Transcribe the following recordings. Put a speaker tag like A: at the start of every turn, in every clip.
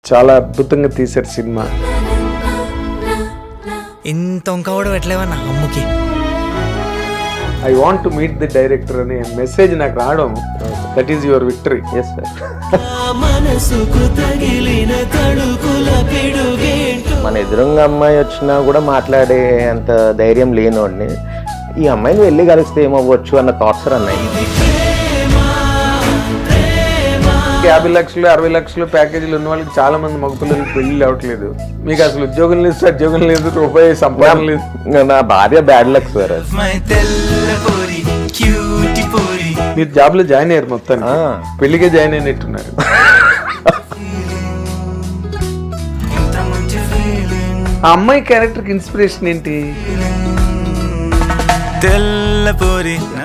A: చాలా అద్భుతంగా తీశారు సినిమా.
B: ఇంత కూడా పెట్టలేవన్నా అమ్ముకి.
A: I want to meet the director అనే మెసేజ్ నాకు రావడం, that is your victory.
C: Yes sir. మన ఎదురుంగా అమ్మాయి వచ్చినా కూడా మాట్లాడే అంత ధైర్యం లేనోడిని ఈ అమ్మాయిని వెళ్ళి కలిస్తే ఏమవ్వచ్చు అన్న థాట్స్ అన్నాయి.
A: 50 లక్షలు 60 లక్షలు ప్యాకేజీలు ఉన్న వాళ్ళకి చాలా మంది మగ పిల్లలకి పెళ్లి అవ్వట్లేదు. మీకు అసలు ఉద్యోగం లేదు, సద్యోగం లేదు, రూపాయి సంపాదన లేదు.
C: నా భార్య బ్యాడ్ లక్ సార్.
A: మీరు జాబ్ లో జాయిన్ అయ్యారు, మొత్తం పెళ్లికే జాయిన్ అయినట్టున్నారు. ఆ అమ్మాయి క్యారెక్టర్ కి ఇన్స్పిరేషన్ ఏంటి?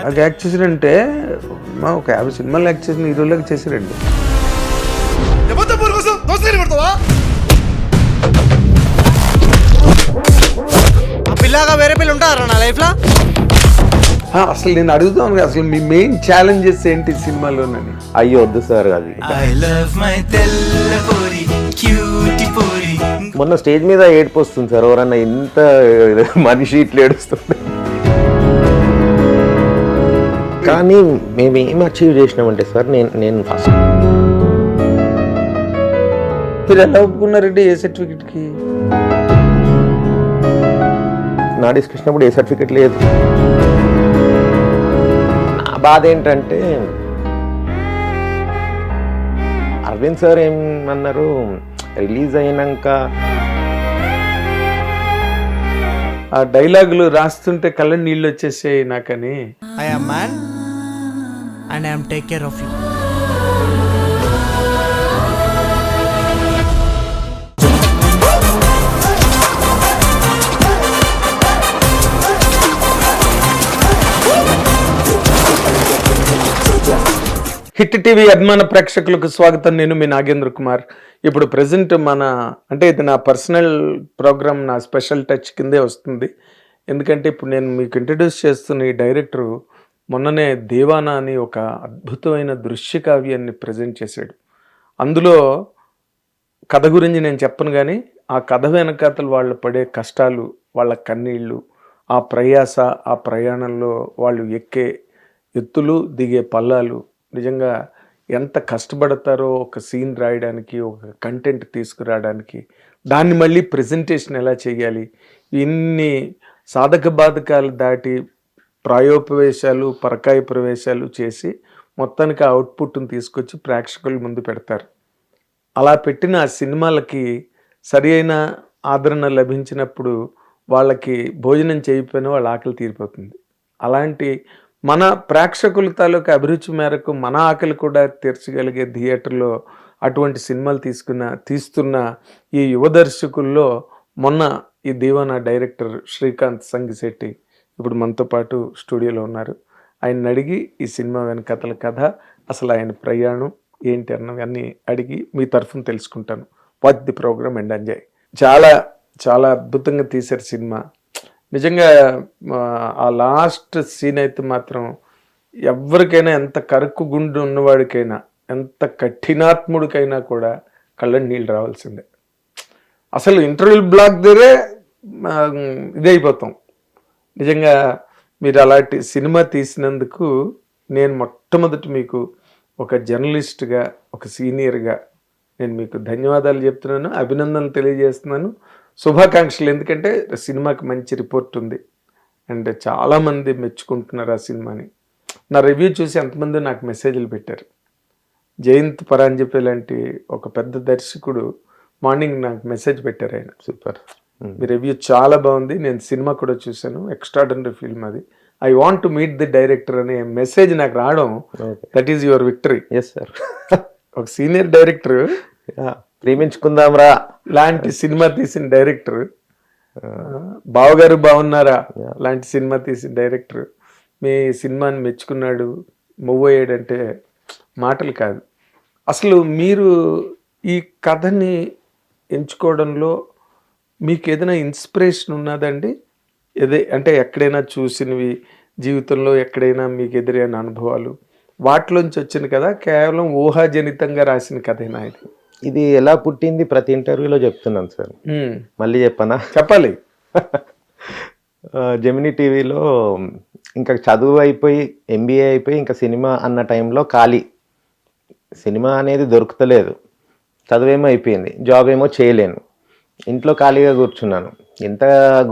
A: అది యాక్ట్ చేసారంటే ఒక 50 సినిమాలు యాక్ట్ చేసిన హీరోలకు చేసారండి.
B: పిల్లగా వేరే పిల్లలు ఉంటారా నా లైఫ్ లో?
A: అసలు నేను అడుగుతాను, అసలు మీ మెయిన్ ఛాలెంజెస్ ఏంటి సినిమాలోనని?
C: అయ్యో వద్దు సార్ అది. మొన్న స్టేజ్ మీద ఏడుపు వస్తుంది సార్. ఎవరన్నా ఇంత మనిషి ఇట్లా ఏడుస్తుంది. కానీ మేము ఏం అచీవ్ చేసినామంటే సార్, నేను ఫస్ట్
A: మీరు ఎలా ఒప్పుకున్నారండి ఏ సర్టిఫికెట్ కి?
C: నా డిస్కషన్ అప్పుడు ఏ సర్టిఫికెట్ లేదు. నా బాధ ఏంటంటే అరవింద్ సార్ ఏమన్నారు, రిలీజ్ అయినాక
A: ఆ డైలాగులు రాస్తుంటే కళ్ళ నీళ్ళు వచ్చేసాయి నాకని.
B: I am man and I am take care of you.
A: Hit TV అభిమాన ప్రేక్షకులకు స్వాగతం. నేను మీ నాగేంద్ర కుమార్. ఇప్పుడు ప్రజెంట్ అంటే ఇది నా పర్సనల్ ప్రోగ్రామ్, నా స్పెషల్ టచ్ కిందే వస్తుంది. ఎందుకంటే ఇప్పుడు నేను మీకు ఇంట్రడ్యూస్ చేస్తున్న ఈ డైరెక్టరు మొన్ననే దేవానా అని ఒక అద్భుతమైన దృశ్య కావ్యాన్ని ప్రజెంట్ చేశాడు. అందులో కథ గురించి నేను చెప్పను, కానీ ఆ కథ వెనకాతలు వాళ్ళు పడే కష్టాలు, వాళ్ళ కన్నీళ్ళు, ఆ ప్రయాస, ఆ ప్రయాణంలో వాళ్ళు ఎక్కే ఎత్తులు, దిగే పల్లాలు, నిజంగా ఎంత కష్టపడతారో ఒక సీన్ రాయడానికి, ఒక కంటెంట్ తీసుకురావడానికి, దాన్ని మళ్ళీ ప్రజెంటేషన్ ఎలా చేయాలి, ఇన్ని సాధక బాధకాలు దాటి ప్రాయోపవేశాలు, పరకాయ ప్రవేశాలు చేసి మొత్తానికి ఆ అవుట్పుట్ని తీసుకొచ్చి ప్రేక్షకుల ముందు పెడతారు. అలా పెట్టిన ఆ సినిమాలకి సరి అయిన ఆదరణ లభించినప్పుడు వాళ్ళకి భోజనం చేయకపోయినా వాళ్ళ ఆకలి తీరిపోతుంది. అలాంటి మన ప్రేక్షకుల తాలూకు అభిరుచి మేరకు మన ఆకలి కూడా తీర్చగలిగే థియేటర్లో అటువంటి సినిమాలు తీస్తున్న ఈ యువ దర్శకుల్లో మొన్న ఈ దేవానా డైరెక్టర్ శ్రీకాంత్ సంగిశెట్టి ఇప్పుడు మనతో పాటు స్టూడియోలో ఉన్నారు. ఆయన అడిగి ఈ సినిమా వెనకథల కథ, అసలు ఆయన ప్రయాణం ఏంటి అన్నవన్నీ అడిగి మీ తరఫున తెలుసుకుంటాను. Watch the programme and enjoy. చాలా చాలా అద్భుతంగా తీశారు సినిమా. నిజంగా ఆ లాస్ట్ సీన్ అయితే మాత్రం ఎవరికైనా, ఎంత కరుకు గుండు ఉన్నవాడికైనా, ఎంత కఠినాత్ముడికైనా కూడా కళ్ళని నీళ్ళు రావాల్సిందే. అసలు ఇంటర్వ్యూ బ్లాక్ దగ్గరే ఇదైపోతాం. నిజంగా మీరు అలాంటి సినిమా తీసినందుకు నేను మొట్టమొదటి మీకు ఒక జర్నలిస్ట్గా, ఒక సీనియర్గా నేను మీకు ధన్యవాదాలు చెప్తున్నాను, అభినందనలు తెలియజేస్తున్నాను, శుభాకాంక్షలు. ఎందుకంటే సినిమాకి మంచి రిపోర్ట్ ఉంది అండ్ చాలామంది మెచ్చుకుంటున్నారు ఆ సినిమాని. నా రివ్యూ చూసి ఎంతమంది నాకు మెసేజ్లు పెట్టారు. జయంత్ పరాంజపే లాంటి ఒక పెద్ద దర్శకుడు మార్నింగ్ నాకు మెసేజ్ పెట్టారు. ఆయన సూపర్, మీ రివ్యూ చాలా బాగుంది, నేను సినిమా కూడా చూశాను, ఎక్స్ట్రాడినరీ ఫిల్మ్ అది, I want to meet the director అనే మెసేజ్ నాకు రావడం, that is your victory.
C: Yes sir.
A: ఒక సీనియర్ డైరెక్టర్,
C: ప్రేమించుకుందాంరా
A: లాంటి సినిమా తీసిన డైరెక్టర్, బావగారు బాగున్నారా లాంటి సినిమా తీసిన డైరెక్టర్ మీ సినిమాని మెచ్చుకున్నాడు, మూవ్ అయ్యాడంటే మాటలు కాదు. అసలు మీరు ఈ కథని ఎంచుకోవడంలో మీకు ఏదైనా ఇన్స్పిరేషన్ ఉన్నదండి? అంటే ఎక్కడైనా చూసినవి, జీవితంలో ఎక్కడైనా మీకు ఎదురైన అనుభవాలు, వాటిలోంచి వచ్చిన కదా, కేవలం ఊహాజనితంగా రాసిన కథేనా ఇది?
C: ఇది ఎలా పుట్టింది ప్రతి ఇంటర్వ్యూలో చెప్తున్నాను సార్. మళ్ళీ చెప్పనా?
A: చెప్పాలి.
C: జెమినీ టీవీలో ఇంకా చదువు అయిపోయి ఎంబీఏ అయిపోయి ఇంకా సినిమా అన్న టైంలో ఖాళీ, సినిమా అనేది దొరుకుతలేదు, చదువేమో అయిపోయింది, జాబ్ ఏమో చేయలేను, ఇంట్లో ఖాళీగా కూర్చున్నాను. ఎంత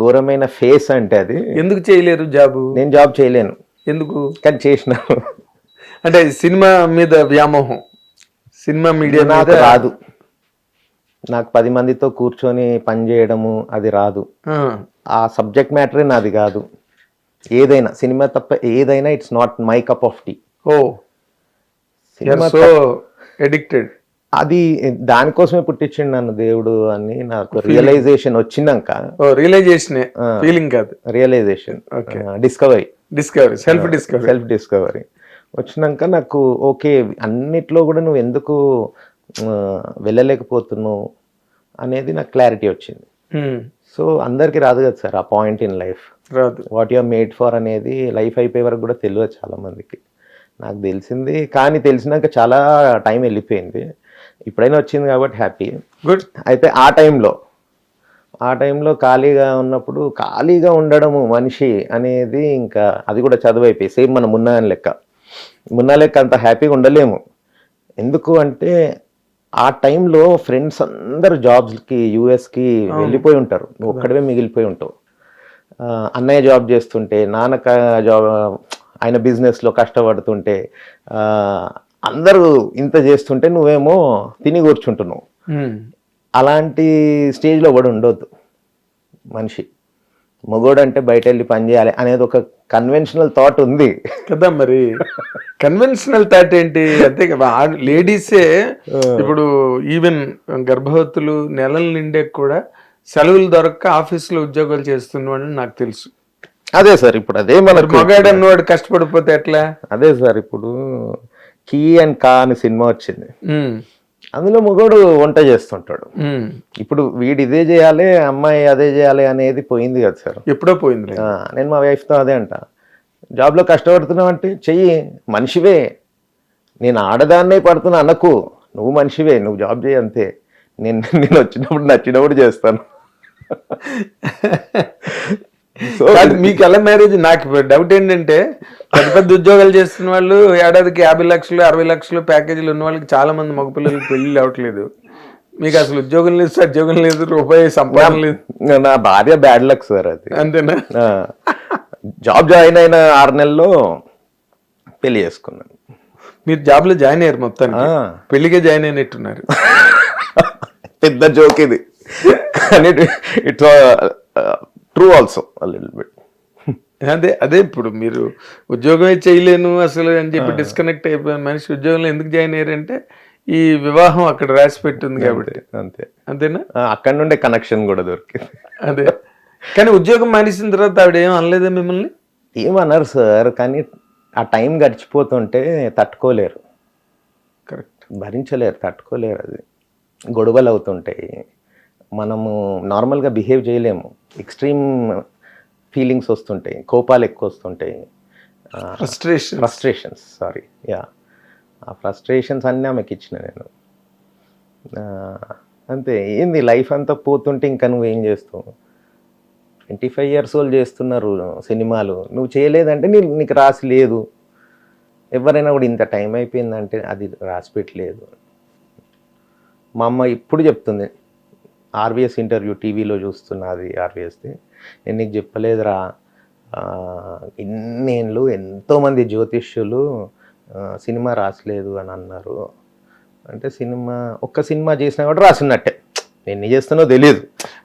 C: ఘోరమైన ఫేస్ అంటే అది.
A: ఎందుకు చేయలేరు జాబు?
C: నేను జాబ్ చేయలేను,
A: ఎందుకు?
C: కానీ చేసినాను.
A: అంటే సినిమా మీద వ్యామోహం, సినిమా మీడియా
C: నాకు రాదు, నాకు 10 మందితో కూర్చొని పని చేయడము అది రాదు, ఆ సబ్జెక్ట్ మ్యాటరే నాది కాదు. ఏదైనా సినిమా తప్ప ఏదైనా it's not my cup of tea.
A: Oh, so addicted.
C: అది దానికోసమే పుట్టించిండు నన్ను దేవుడు అని నాకు రియలైజేషన్ వచ్చినాక.
A: రియలైజేషన్, ఫీలింగ్ కాదు,
C: రియలైజేషన్, డిస్కవరీ, సెల్ఫ్ డిస్కవరీ వచ్చినాక నాకు ఓకే, అన్నిట్లో కూడా నువ్వు ఎందుకు వెళ్ళలేకపోతున్నావు అనేది నాకు క్లారిటీ వచ్చింది. సో అందరికి రాదు కదా సార్ ఆ పాయింట్ ఇన్ లైఫ్,
A: రాదు.
C: What you are made for అనేది లైఫ్ అయిపోయే వరకు కూడా తెలియదు చాలా మందికి. నాకు తెలిసింది, కానీ తెలిసినాక చాలా టైం వెళ్ళిపోయింది. ఇప్పుడైనా వచ్చింది కాబట్టి హ్యాపీ.
A: గుడ్.
C: అయితే ఆ టైంలో ఖాళీగా ఉన్నప్పుడు, ఖాళీగా ఉండడము మనిషి అనేది ఇంకా అది కూడా చదువు అయిపోయి సేమ్ మన మున్నా లెక్క అంత హ్యాపీగా ఉండలేము. ఎందుకు అంటే ఆ టైంలో ఫ్రెండ్స్ అందరు జాబ్స్కి యూఎస్కి వెళ్ళిపోయి ఉంటారు, నువ్వు ఒక్కడవే మిగిలిపోయి ఉంటావు. అన్నయ్య జాబ్ చేస్తుంటే, నాన్న జాబ్ ఆయన బిజినెస్లో కష్టపడుతుంటే, అందరూ ఇంత చేస్తుంటే నువ్వేమో తిని కూర్చుంటున్నావు. అలాంటి స్టేజ్లో కూడా ఉండొద్దు మనిషి. మగోడు అంటే బయట వెళ్ళి పని చేయాలి అనేది ఒక కన్వెన్షనల్ థాట్ ఉంది
A: కదా. మరి కన్వెన్షనల్ థాట్ ఏంటి? అంతే కదా, లేడీసే ఇప్పుడు ఈవెన్ గర్భవతులు నెలల నిండే కూడా సెలవులు దొరక్క ఆఫీసులో ఉద్యోగాలు చేస్తున్న వాళ్ళు నాకు తెలుసు.
C: అదే సార్, ఇప్పుడు అదే మనకు
A: మగాడు అన్నవాడు కష్టపడిపోతే ఎట్లా?
C: అదే సార్, ఇప్పుడు కీ అండ్ కా అని సినిమా వచ్చింది, అందులో మగోడు వంట చేస్తుంటాడు. ఇప్పుడు వీడు ఇదే చేయాలి, అమ్మాయి అదే చేయాలి అనేది పోయింది కదా సార్.
A: ఎప్పుడో పోయింది.
C: నేను మా వైఫ్తో అదే అంట, జాబ్లో కష్టపడుతున్నావు అంటే చెయ్యి, మనిషివే, నేను ఆడదాన్నే పడుతున్నా అనకు, నువ్వు మనిషివే, నువ్వు జాబ్ చేయి అంతే, నేను వచ్చినప్పుడు నచ్చినప్పుడు చేస్తాను.
A: మీకు ఎలా మ్యారేజ్? నాకు డౌట్ ఏంటంటే పెద్ద పెద్ద ఉద్యోగాలు చేస్తున్న వాళ్ళు ఏడాదికి 50 లక్షలు 60 లక్షలు ప్యాకేజీలు ఉన్న వాళ్ళకి చాలా మంది మగపిల్లలకి పెళ్లి అవ్వట్లేదు. మీకు అసలు ఉద్యోగం లేదు, సద్యోగం లేదు, రూపాయి సంపాదన లేదు.
C: నా భార్య బ్యాడ్ లక్ సార్ అది.
A: అంతేనా?
C: జాబ్ జాయిన్ అయిన 6 నెలల్లో పెళ్లి చేసుకున్నాను.
A: మీరు జాబ్ లో జాయిన్ అయ్యారు, మొత్తానికి పెళ్లిగా జాయిన్ అయినట్టున్నారు.
C: పెద్ద జోక్ ఇది, కానీ it's true also little bit.
A: అదే ఇప్పుడు మీరు ఉద్యోగమే చేయలేను అసలు అని చెప్పి డిస్కనెక్ట్ అయిపోయిన మనిషి ఉద్యోగంలో ఎందుకు జాయిన్ అయ్యారంటే ఈ వివాహం అక్కడ రాసి పెట్టింది కాబట్టి. అంతేనా?
C: అక్కడ నుండే కనెక్షన్ కూడా దొరికింది.
A: అదే, కానీ ఉద్యోగం మానేసిన తర్వాత ఆవిడ ఏం అనలేదా మిమ్మల్ని?
C: ఏమన్నారు సార్, కానీ ఆ టైం గడిచిపోతుంటే తట్టుకోలేరు,
A: కరెక్ట్,
C: భరించలేరు, తట్టుకోలేరు. అది గొడవలు అవుతుంటాయి, మనము నార్మల్గా బిహేవ్ చేయలేము, ఎక్స్ట్రీమ్ ఫీలింగ్స్ వస్తుంటాయి, కోపాలు ఎక్కువ వస్తుంటాయి, ఫ్రస్ట్రేషన్స్ సారీ యా, ఆ ఫ్రస్ట్రేషన్స్ అన్నీ ఆమెకి ఇచ్చిన నేను. అంతే, ఏంది లైఫ్ అంతా పోతుంటే ఇంకా నువ్వేం చేస్తావు? 25 years old చేస్తున్నారు సినిమాలు, నువ్వు చేయలేదంటే నీకు రాసి లేదు. ఎవరైనా కూడా ఇంత టైం అయిపోయిందంటే అది రాసి పెట్టలేదు. మా అమ్మ ఇప్పుడు చెప్తుంది, ఆర్వీఎస్ ఇంటర్వ్యూ టీవీలో చూస్తున్నది ఆర్వీఎస్ది, నేను నీకు చెప్పలేదురా, ఇన్నేళ్ళు ఎంతోమంది జ్యోతిష్యులు సినిమా రాసలేదు అని అన్నారు అంటే, ఒక్క సినిమా చేసినా కూడా రాసినట్టే, ఎన్ని చేస్తానో తెలియదు.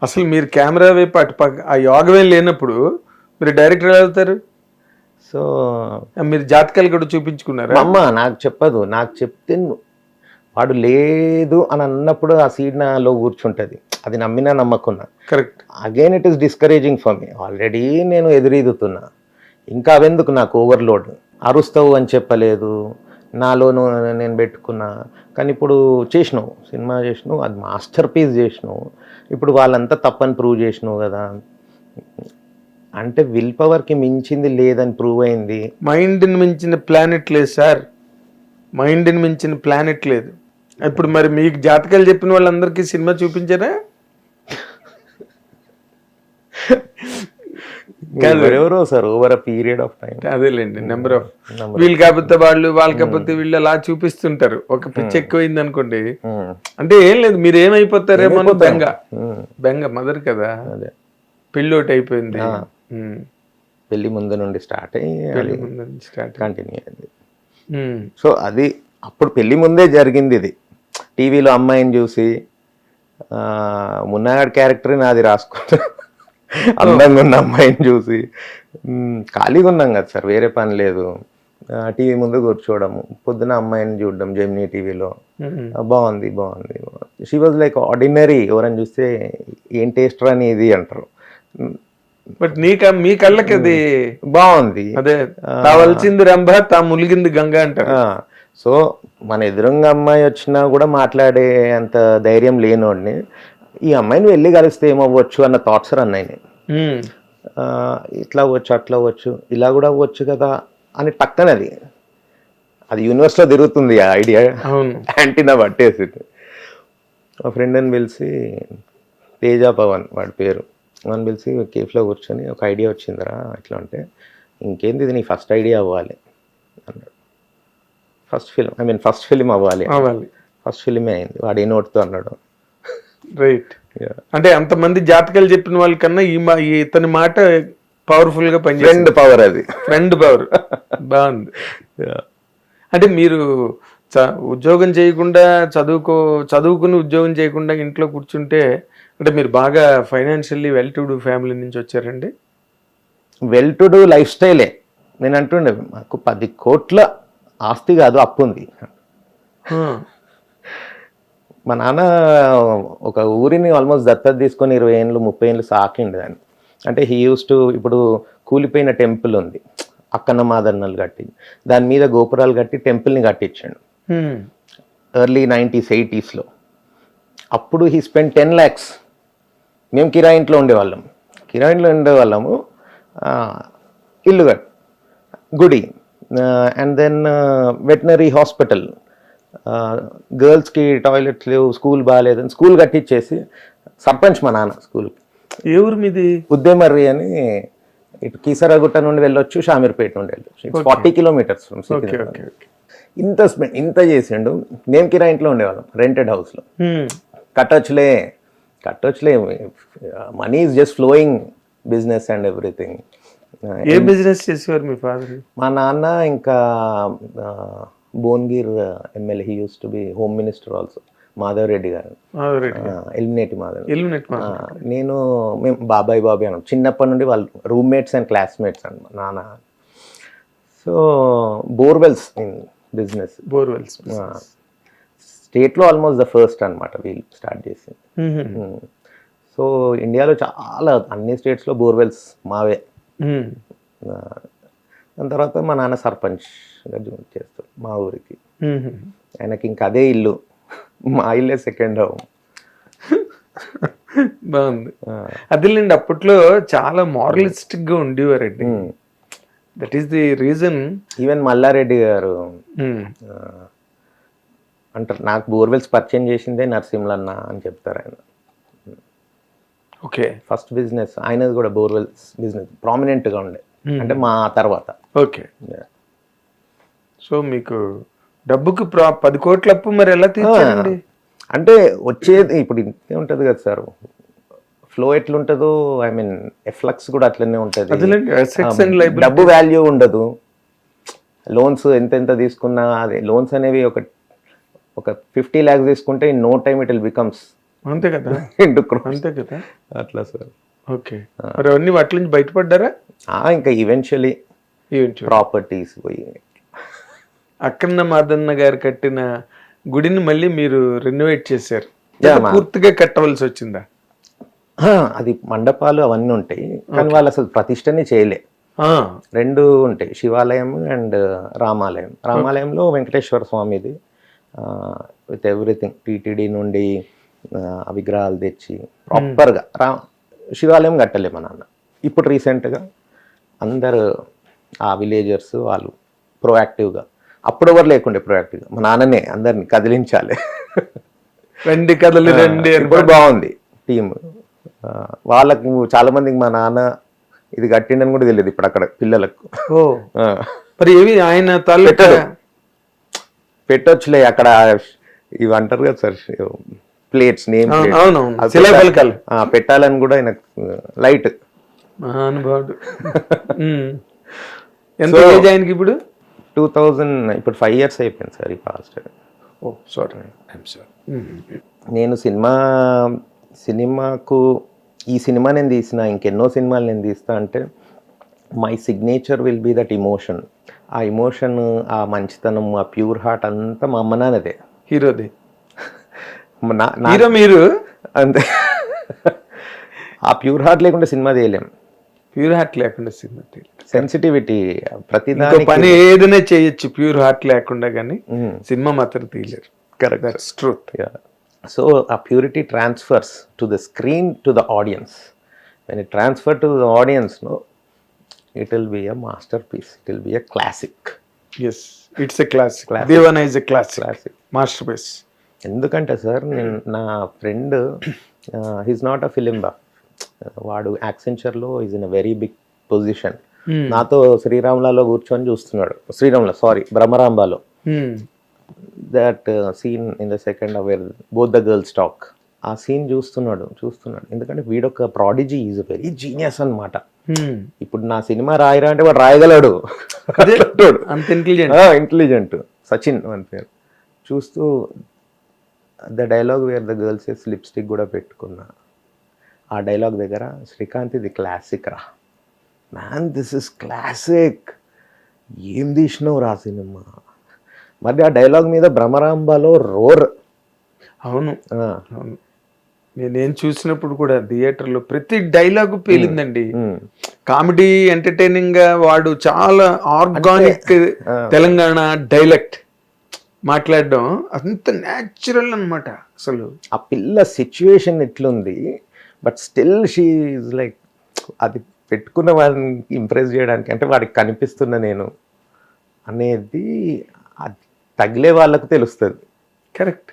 A: అసలు మీరు కెమెరా వైపు అటు ఆ యోగమే లేనప్పుడు మీరు డైరెక్టర్ అవుతారు. సో మీరు జాతకాలు కూడా చూపించుకున్నారు.
C: అమ్మ నాకు చెప్పదు, నాకు చెప్తే వాడు లేదు అని అన్నప్పుడు ఆ సీడ్ నాలో కూర్చుంటుంది, అది నమ్మినా నమ్మకున్నా.
A: Correct.
C: Again it is discouraging for me. Already నేను ఎదురీదుతున్నా, ఇంకా అవెందుకు నాకు ఓవర్లోడ్. అరుస్తావు అని చెప్పలేదు, నాలోను నేను పెట్టుకున్నా. కానీ ఇప్పుడు చేసినావు, సినిమా చేసినావు, అది మాస్టర్ పీస్ చేసినావు, ఇప్పుడు వాళ్ళంతా తప్పని ప్రూవ్ చేసినావు కదా. అంటే విల్ పవర్కి మించింది లేదని ప్రూవ్ అయింది.
A: మైండ్ని మించిన ప్లానెట్ లేదు సార్, మైండ్ని మించిన ప్లానెట్ లేదు. ఇప్పుడు మరి మీకు జాతకాలు చెప్పిన వాళ్ళందరికీ సినిమా చూపించారా?
C: ఎవరెవరో sir over a period of time.
A: అదేలేండి, నెంబర్ ఆఫ్ వీళ్ళు కాకపోతే వాళ్ళు కాకపోతే వీళ్ళు అలా చూపిస్తుంటారు. ఒక పిచ్చి ఎక్కువైంది అనుకోండి, అంటే ఏం లేదు మీరు ఏమైపోతారేమో అని బెంగ మదర్ కదా.
C: అదే
A: పెళ్ళి ఒకటి అయిపోయింది,
C: పెళ్లి ముందు నుండి స్టార్ట్ అయ్యి
A: స్టార్ట్.
C: కంటిన్యూ అయింది. సో అది అప్పుడు పెళ్లి ముందే జరిగింది. ఇది టీవీలో అమ్మాయిని చూసి మున్నాగాడి క్యారెక్టర్ నాది రాసుకుంటా, అందంగా ఉన్న అమ్మాయిని చూసి ఖాళీగా ఉన్నాం కదా సార్, వేరే పని లేదు, టీవీ ముందు కూర్చోవడము, పొద్దున అమ్మాయిని చూడడం జెమినీ టీవీలో, బాగుంది బాగుంది. She was like ordinary. ఎవరని చూస్తే ఏం టేస్టర్ అని ఇది అంటారు,
A: బట్ మీ కళ్ళకి అది
C: బాగుంది.
A: అదే కావాల్సింది రంభ, తా ములిగింది గంగ అంటారు.
C: సో మన ఎదురుగా అమ్మాయి వచ్చినా కూడా మాట్లాడే అంత ధైర్యం లేనోడిని ఈ అమ్మాయిని వెళ్ళి కలిస్తే ఏమవ్వచ్చు అన్న థాట్స్ అన్నాయి. ఇట్లా అవ్వచ్చు, అట్లా అవ్వచ్చు, ఇలా కూడా అవ్వచ్చు కదా అని పక్కన అది యూనివర్స్లో తిరుగుతుంది ఆ ఐడియా. యాంటీనా పట్టేసి మా ఫ్రెండ్ని పిలిచి, తేజ పవన్ వాడి పేరు, అని పిలిచి కేఫ్లో కూర్చొని ఒక ఐడియా వచ్చిందిరా ఇట్లా అంటే, ఇంకేంది ఇది నీ ఫస్ట్ ఐడియా అవ్వాలి అన్నాడు. ఫస్ట్ ఫిలిం అవ్వాలి. ఫస్ట్ ఫిలిమే అయింది. వాడు ఏ నోట్తో అన్నాడు.
A: రైట్. అంటే అంతమంది జాతకాలు చెప్పిన వాళ్ళకన్నా ఇతని మాట పవర్ఫుల్ గా పనిచేస్తుంది.
C: ఫ్రెండ్ పవర్, అది
A: ఫ్రెండ్ పవర్. బాగుంది. అంటే మీరు ఉద్యోగం చేయకుండా చదువుకుని ఉద్యోగం చేయకుండా ఇంట్లో కూర్చుంటే, అంటే మీరు బాగా financially well to do family నుంచి వచ్చారండి?
C: వెల్ టు డూ లైఫ్ స్టైలే. నేను అంటుండే మాకు 10 కోట్ల ఆస్తి కాదు, అప్పు ఉంది. మా నాన్న ఒక ఊరిని ఆల్మోస్ట్ దత్తత తీసుకొని 20 ఏళ్ళు 30 ఏళ్ళు సాకిండు దాన్ని. అంటే హీ యూస్ టు, ఇప్పుడు కూలిపోయిన టెంపుల్ ఉంది అక్కన్న మాదన్నలు కట్టి, దాని మీద గోపురాలు కట్టి టెంపుల్ని కట్టించాడు ఎర్లీ 90s 80sలో. అప్పుడు హీ స్పెండ్ 10 lakhs. మేము కిరాయి ఇంట్లో ఉండేవాళ్ళము, ఇల్లు కట్, గుడి, అండ్ దెన్ వెటనరీ హాస్పిటల్, గర్ల్స్కి టాయిలెట్స్ లేవు, స్కూల్ బాగాలేదని స్కూల్ కట్టించేసి సర్పంచ్ మా నాన్న. స్కూల్
A: ఏ ఊరు మీది?
C: ఉద్దేమర్రి అని, ఇటు కీసరాగుట్ట నుండి వెళ్ళొచ్చు, షామీర్పేట నుండి వెళ్ళొచ్చు. 40 kilometers ఫ్రమ్ సిటీ. ఇంత చేసిండు. మేము కిరాయి ఇంట్లో ఉండేవాళ్ళం, రెంటెడ్ హౌస్లో. కట్టొచ్చులే, money is just flowing, business and everything.
A: ఏ బిజినెస్ చేసేవారు మీ ఫాదర్?
C: మా నాన్న ఇంకా Bhuvanagiri MLA, he use to be home minister also, Madhav Reddy garu, Elimineti Madhav. మేము బాబాయ్ అన్నాం చిన్నప్పటి నుండి, వాళ్ళు రూమ్మేట్స్ అండ్ క్లాస్మేట్స్ అండి మా నాన్న. సో బోర్వెల్స్ ఇన్ బిజినెస్, స్టేట్లో ఆల్మోస్ట్ ద ఫస్ట్ అనమాట వీళ్ళు స్టార్ట్ చేసింది. సో ఇండియాలో చాలా అన్ని స్టేట్స్లో బోర్వెల్స్ మావే. దాని తర్వాత మా నాన్న సర్పంచ్గా చేస్తాడు మా ఊరికి. ఆయనకి ఇంకా అదే ఇల్లు, మా ఇల్లే సెకండ్ హోమ్.
A: బాగుంది. అదేలేండి, అప్పట్లో చాలా మారలిస్టిక్ గా ఉండేవారండి. That is the reason.
C: Even Mallareddy garu అంటారు, నాకు బోర్వెల్స్ పరిచయం చేసిందే నరసింహలన్న అని చెప్తారు ఆయన.
A: ఓకే.
C: ఫస్ట్ బిజినెస్ ఆయనది కూడా బోర్వెల్స్ బిజినెస్ ప్రామినెంట్గా ఉండే, అంటే మా తర్వాత.
A: ఓకే. సో మీకు డబ్బుకి 10 కోట్ల అప్పు మరి ఎలా తీర్చారండి?
C: అంటే వచ్చేది ఇప్పుడు ఇంతే ఉంటుంది కదా సార్, ఫ్లో ఎట్లుంటుందో, ఐ మీన్ ఎఫ్లక్స్ కూడా అట్లనే ఉంటుంది. డబ్బు వాల్యూ ఉండదు. లోన్స్ ఎంత తీసుకున్నా, అదే లోన్స్ అనేవి ఒక 50 lakhs తీసుకుంటే in no time it will becomes,
A: అంతే కదా, అంతే కదా,
C: అట్లా సార్.
A: ఓకే. మరి అవన్నీ వాటి నుంచి బయటపడ్డారా?
C: ఇంకా ఈవెన్చువలీ ప్రాపర్టీస్ పోయి.
A: అక్కన్న మాదన్న గారు కట్టిన గుడిని మళ్ళీ మీరు రెనోవేట్ చేశారు, పూర్తిగా కట్టవలసి వచ్చిందా?
C: అది మండపాలు అవన్నీ ఉంటాయి, కానీ వాళ్ళు అసలు ప్రతిష్టని చేయలే. 2 ఉంటాయి, శివాలయం అండ్ రామాలయం. రామాలయంలో వెంకటేశ్వర స్వామిది విత్ ఎవ్రీథింగ్, టీటీడీ నుండి విగ్రహాలు తెచ్చి ప్రాపర్గా. శివాలయం కట్టలే మా నాన్న. ఇప్పుడు రీసెంట్గా అందరు ఆ విలేజర్స్ వాళ్ళు ప్రోయాక్టివ్గా అప్పుడు ఎవరు లేకుండే ప్రొయాక్టివ్గా, మా నాన్ననే అందరిని కదిలించాలి.
A: రండి కథలు రండి అని.
C: ఇప్పుడు బాగుంది టీమ్. వాళ్ళకు చాలా మందికి మా నాన్న ఇది కట్టిండని కూడా తెలియదు ఇప్పుడు అక్కడ పిల్లలకు.
A: ఓ మరి ఏవి ఆయన తాలూకా
C: పెట్టరు. పెట్టొచ్చులే అక్కడ ఇవి అంటారు కదా సార్, ప్లేట్స్, నేమ్
A: అవునవును శిలాఫలకాలు
C: పెట్టాలని కూడా ఆయన లైట్.
A: మహానుభావుడు. ఎంత ఏజ్ ఆయనకి ఇప్పుడు?
C: 2000, ఇప్పుడు 5 years అయిపోయింది సార్ ఈ past.
A: Oh sorry, I'm sorry.
C: నేను సినిమాకు ఈ సినిమా నేను తీసిన, ఇంకెన్నో సినిమాలు నేను తీస్తా అంటే my signature will be that emotion. ఆ ఇమోషన్, ఆ మంచితనం, ఆ ప్యూర్ హార్ట్ అంతా మా అమ్మ నాన్నదే.
A: హీరోది
C: నా-
A: హీరో మీరు.
C: అంతే. ఆ ప్యూర్ హార్ట్ లేకుండా సినిమా తీయలేం.
A: ప్యూర్ హార్ట్ లేకుండా సినిమా
C: సెన్సిటివిటీ
A: ఇంకో
C: ప్రతిదానికి.
A: పని ఏదైనా చేయొచ్చు, ప్యూర్ హార్ట్ లేకుండా కానీ సినిమా మాత్రం తీయలేరు.
C: Correct,
A: that's truth.
C: సో ఆ purity transfers to the screen to the audience. When it transfer to the audience, no, it will be a masterpiece, it will be a classic.
A: Yes, it's a classic. దేవన is a classic, masterpiece.
C: ఎందుకంటే sir, నేను నా friend, he's not a film buff, వాడు యాక్సెంచర్లో is in a very big position. నాతో శ్రీరాములలో కూర్చొని చూస్తున్నాడు, భ్రమరాంబాలో, that scene in the second where both the girls talk. ఆ సీన్ చూస్తున్నాడు. ఎందుకంటే వీడొక ప్రాడిజీ, ఈజ్ వెరీ జీనియస్ అన్నమాట. ఇప్పుడు నా సినిమా రాయరా అంటే వాడు రాయగలడు,
A: అంత
C: ఇంటెలిజెంట్. సచిన్ అని పేరు. చూస్తూ the dialogue where the girls is lipstick కూడా పెట్టుకున్నా. ఆ డైలాగ్ దగ్గర, శ్రీకాంత్ ఇది క్లాసిక్ రా మ్యాన్, దిస్ ఇస్ క్లాసిక్, ఏం తీసినావు రా సినిమా. మరి ఆ డైలాగ్ మీద భ్రమరాంబలో రోర్.
A: అవును. నేనేం చూసినప్పుడు కూడా థియేటర్లో ప్రతి డైలాగు పేలిందండి. కామెడీ, ఎంటర్టైనింగ్ గా వాడు చాలా ఆర్గానిక్ తెలంగాణ డైలెక్ట్ మాట్లాడడం అంత న్యాచురల్ అన్నమాట. అసలు
C: ఆ పిల్ల సిచ్యువేషన్ ఎట్లుంది, but still she is like, అది పెట్టుకున్న వాడిని ఇంప్రెస్ చేయడానికి, అంటే వాడికి కనిపిస్తున్న నేను అనేది అది తగిలే వాళ్ళకు తెలుస్తుంది.
A: కరెక్ట్.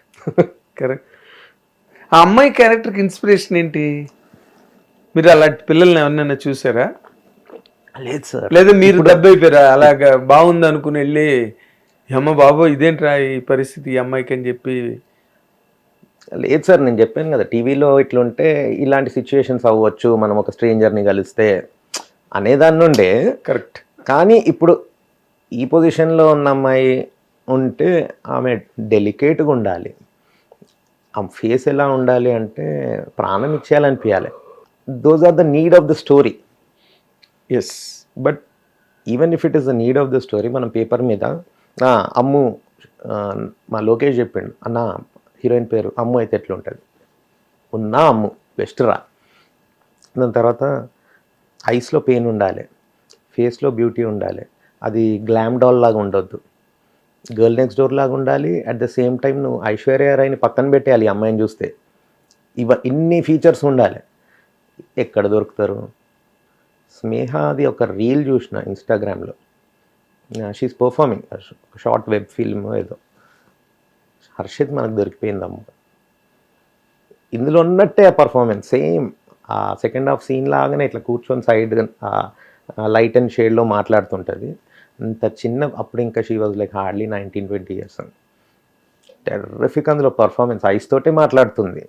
A: ఆ అమ్మాయి క్యారెక్టర్కి ఇన్స్పిరేషన్ ఏంటి? మీరు అలాంటి పిల్లల్ని ఎవరినైనా చూసారా?
C: లేదు సార్.
A: లేదా మీరు దెబ్బైపోయారా? అలాగా బాగుంది అనుకుని వెళ్ళి, అమ్మ బాబో ఇదేంట్రా ఈ పరిస్థితి ఈ అమ్మాయికి అని చెప్పి?
C: లేదు సార్, నేను చెప్పాను కదా, టీవీలో ఇట్లుంటే ఇలాంటి సిచ్యువేషన్స్ అవ్వచ్చు, మనం ఒక స్ట్రేంజర్ని కలిస్తే అనేదాన్ని ఉండే.
A: కరెక్ట్.
C: కానీ ఇప్పుడు ఈ పొజిషన్లో ఉన్న అమ్మాయి ఉంటే ఆమె డెలికేట్గా ఉండాలి. ఆ ఫేస్ ఎలా ఉండాలి అంటే ప్రాణం ఇచ్చేయాలనిపించాలి. Those are the need of the story.
A: Yes,
C: but even if it is the need of the story, మనం పేపర్ మీద అమ్ము, మా లోకేష్ చెప్పిండు, అన్న హీరోయిన్ పేరు అమ్ము అయితే ఎట్లుంటుంది, ఉన్నా అమ్ము బెస్ట్ రా. దాని తర్వాత ఐస్లో పెయిన్ ఉండాలి, ఫేస్లో బ్యూటీ ఉండాలి, అది గ్లామ్ డాల్ లాగా ఉండొద్దు, గర్ల్ నెక్స్ట్ డోర్ లాగా ఉండాలి. అట్ ద సేమ్ టైం నువ్వు ఐశ్వర్య రాయ్ని పక్కన పెట్టేయాలి ఈ అమ్మాయిని చూస్తే. ఇన్ని ఫీచర్స్ ఉండాలి. ఎక్కడ దొరుకుతారు? స్నేహాది ఒక రీల్ చూసిన ఇన్స్టాగ్రామ్లో, she's performing short web film ఏదో. హర్షిత్ మనకు దొరికిపోయిందమ్మ. ఇందులో ఉన్నట్టే ఆ పర్ఫార్మెన్స్ సేమ్. ఆ సెకండ్ హాఫ్ సీన్ లాగానే ఇట్లా కూర్చొని సైడ్ లైట్ అండ్ షేడ్లో మాట్లాడుతుంటుంది. అంత చిన్న, అప్పుడు ఇంకా she was like hardly 19-20 years. Terrific అందులో పర్ఫార్మెన్స్, ఐస్ తోటే మాట్లాడుతుంది.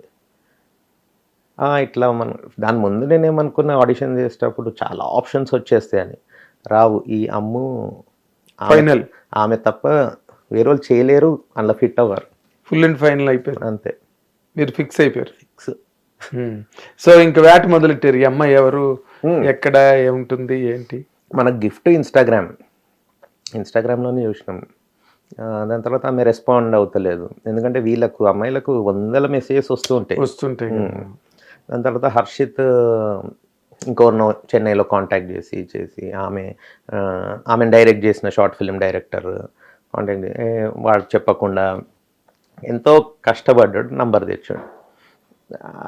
C: ఇట్లా మనం దాని ముందు నేనేమనుకున్న, ఆడిషన్ చేసేటప్పుడు చాలా ఆప్షన్స్ వచ్చేస్తాయని. రావు. ఈ అమ్ము
A: ఫైనల్,
C: ఆమె తప్ప వేరే వాళ్ళు చేయలేరు, అందులో ఫిట్ అవ్వరు.
A: ఫుల్ అండ్ ఫైనల్ అయిపోయారు.
C: అంతే,
A: మీరు ఫిక్స్ అయిపోయారు.
C: ఫిక్స్.
A: సో ఇంకా వేట మొదలెట్టారు. ఈ అమ్మాయి ఎవరు, ఎక్కడ, ఏముంటుంది, ఏంటి?
C: మన గిఫ్ట్ ఇన్స్టాగ్రామ్లోనే చూసినాం. దాని తర్వాత ఆమె రెస్పాండ్ అవుతలేదు, ఎందుకంటే వీళ్ళకు అమ్మాయిలకు 100 మెసేజెస్ వస్తుంటాయి. దాని తర్వాత హర్షిత్ ఇంకొకరినో చెన్నైలో కాంటాక్ట్ చేసి ఆమెను డైరెక్ట్ చేసిన షార్ట్ ఫిల్మ్ డైరెక్టర్ కాంటాక్ట్ వాడు చెప్పకుండా ఎంతో కష్టపడ్డాడు, నంబర్ తెచ్చాడు.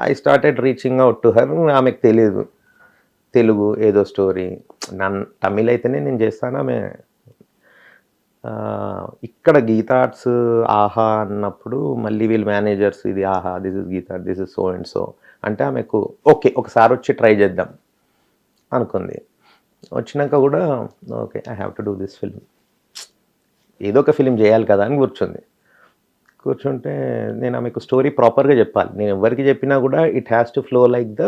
C: I started reaching out to her. ఆమెకు తెలియదు తెలుగు ఏదో స్టోరీ, తమిళ్ అయితేనే నేను చేస్తాను. ఆమె ఇక్కడ గీతా ఆర్ట్స్ ఆహా అన్నప్పుడు మళ్ళీ వీళ్ళు మేనేజర్స్ ఇది Aha this is Geetha this is so and so అంటే ఆమెకు ఓకే ఒకసారి వచ్చి ట్రై చేద్దాం అనుకుంది. వచ్చినాక కూడా okay I have to do this film, ఏదో ఒక ఫిలిం చేయాలి కదా అని కూర్చుంటే నేను ఆమెకు స్టోరీ ప్రాపర్గా చెప్పాలి. నేను ఎవరికి చెప్పినా కూడా it has to flow like the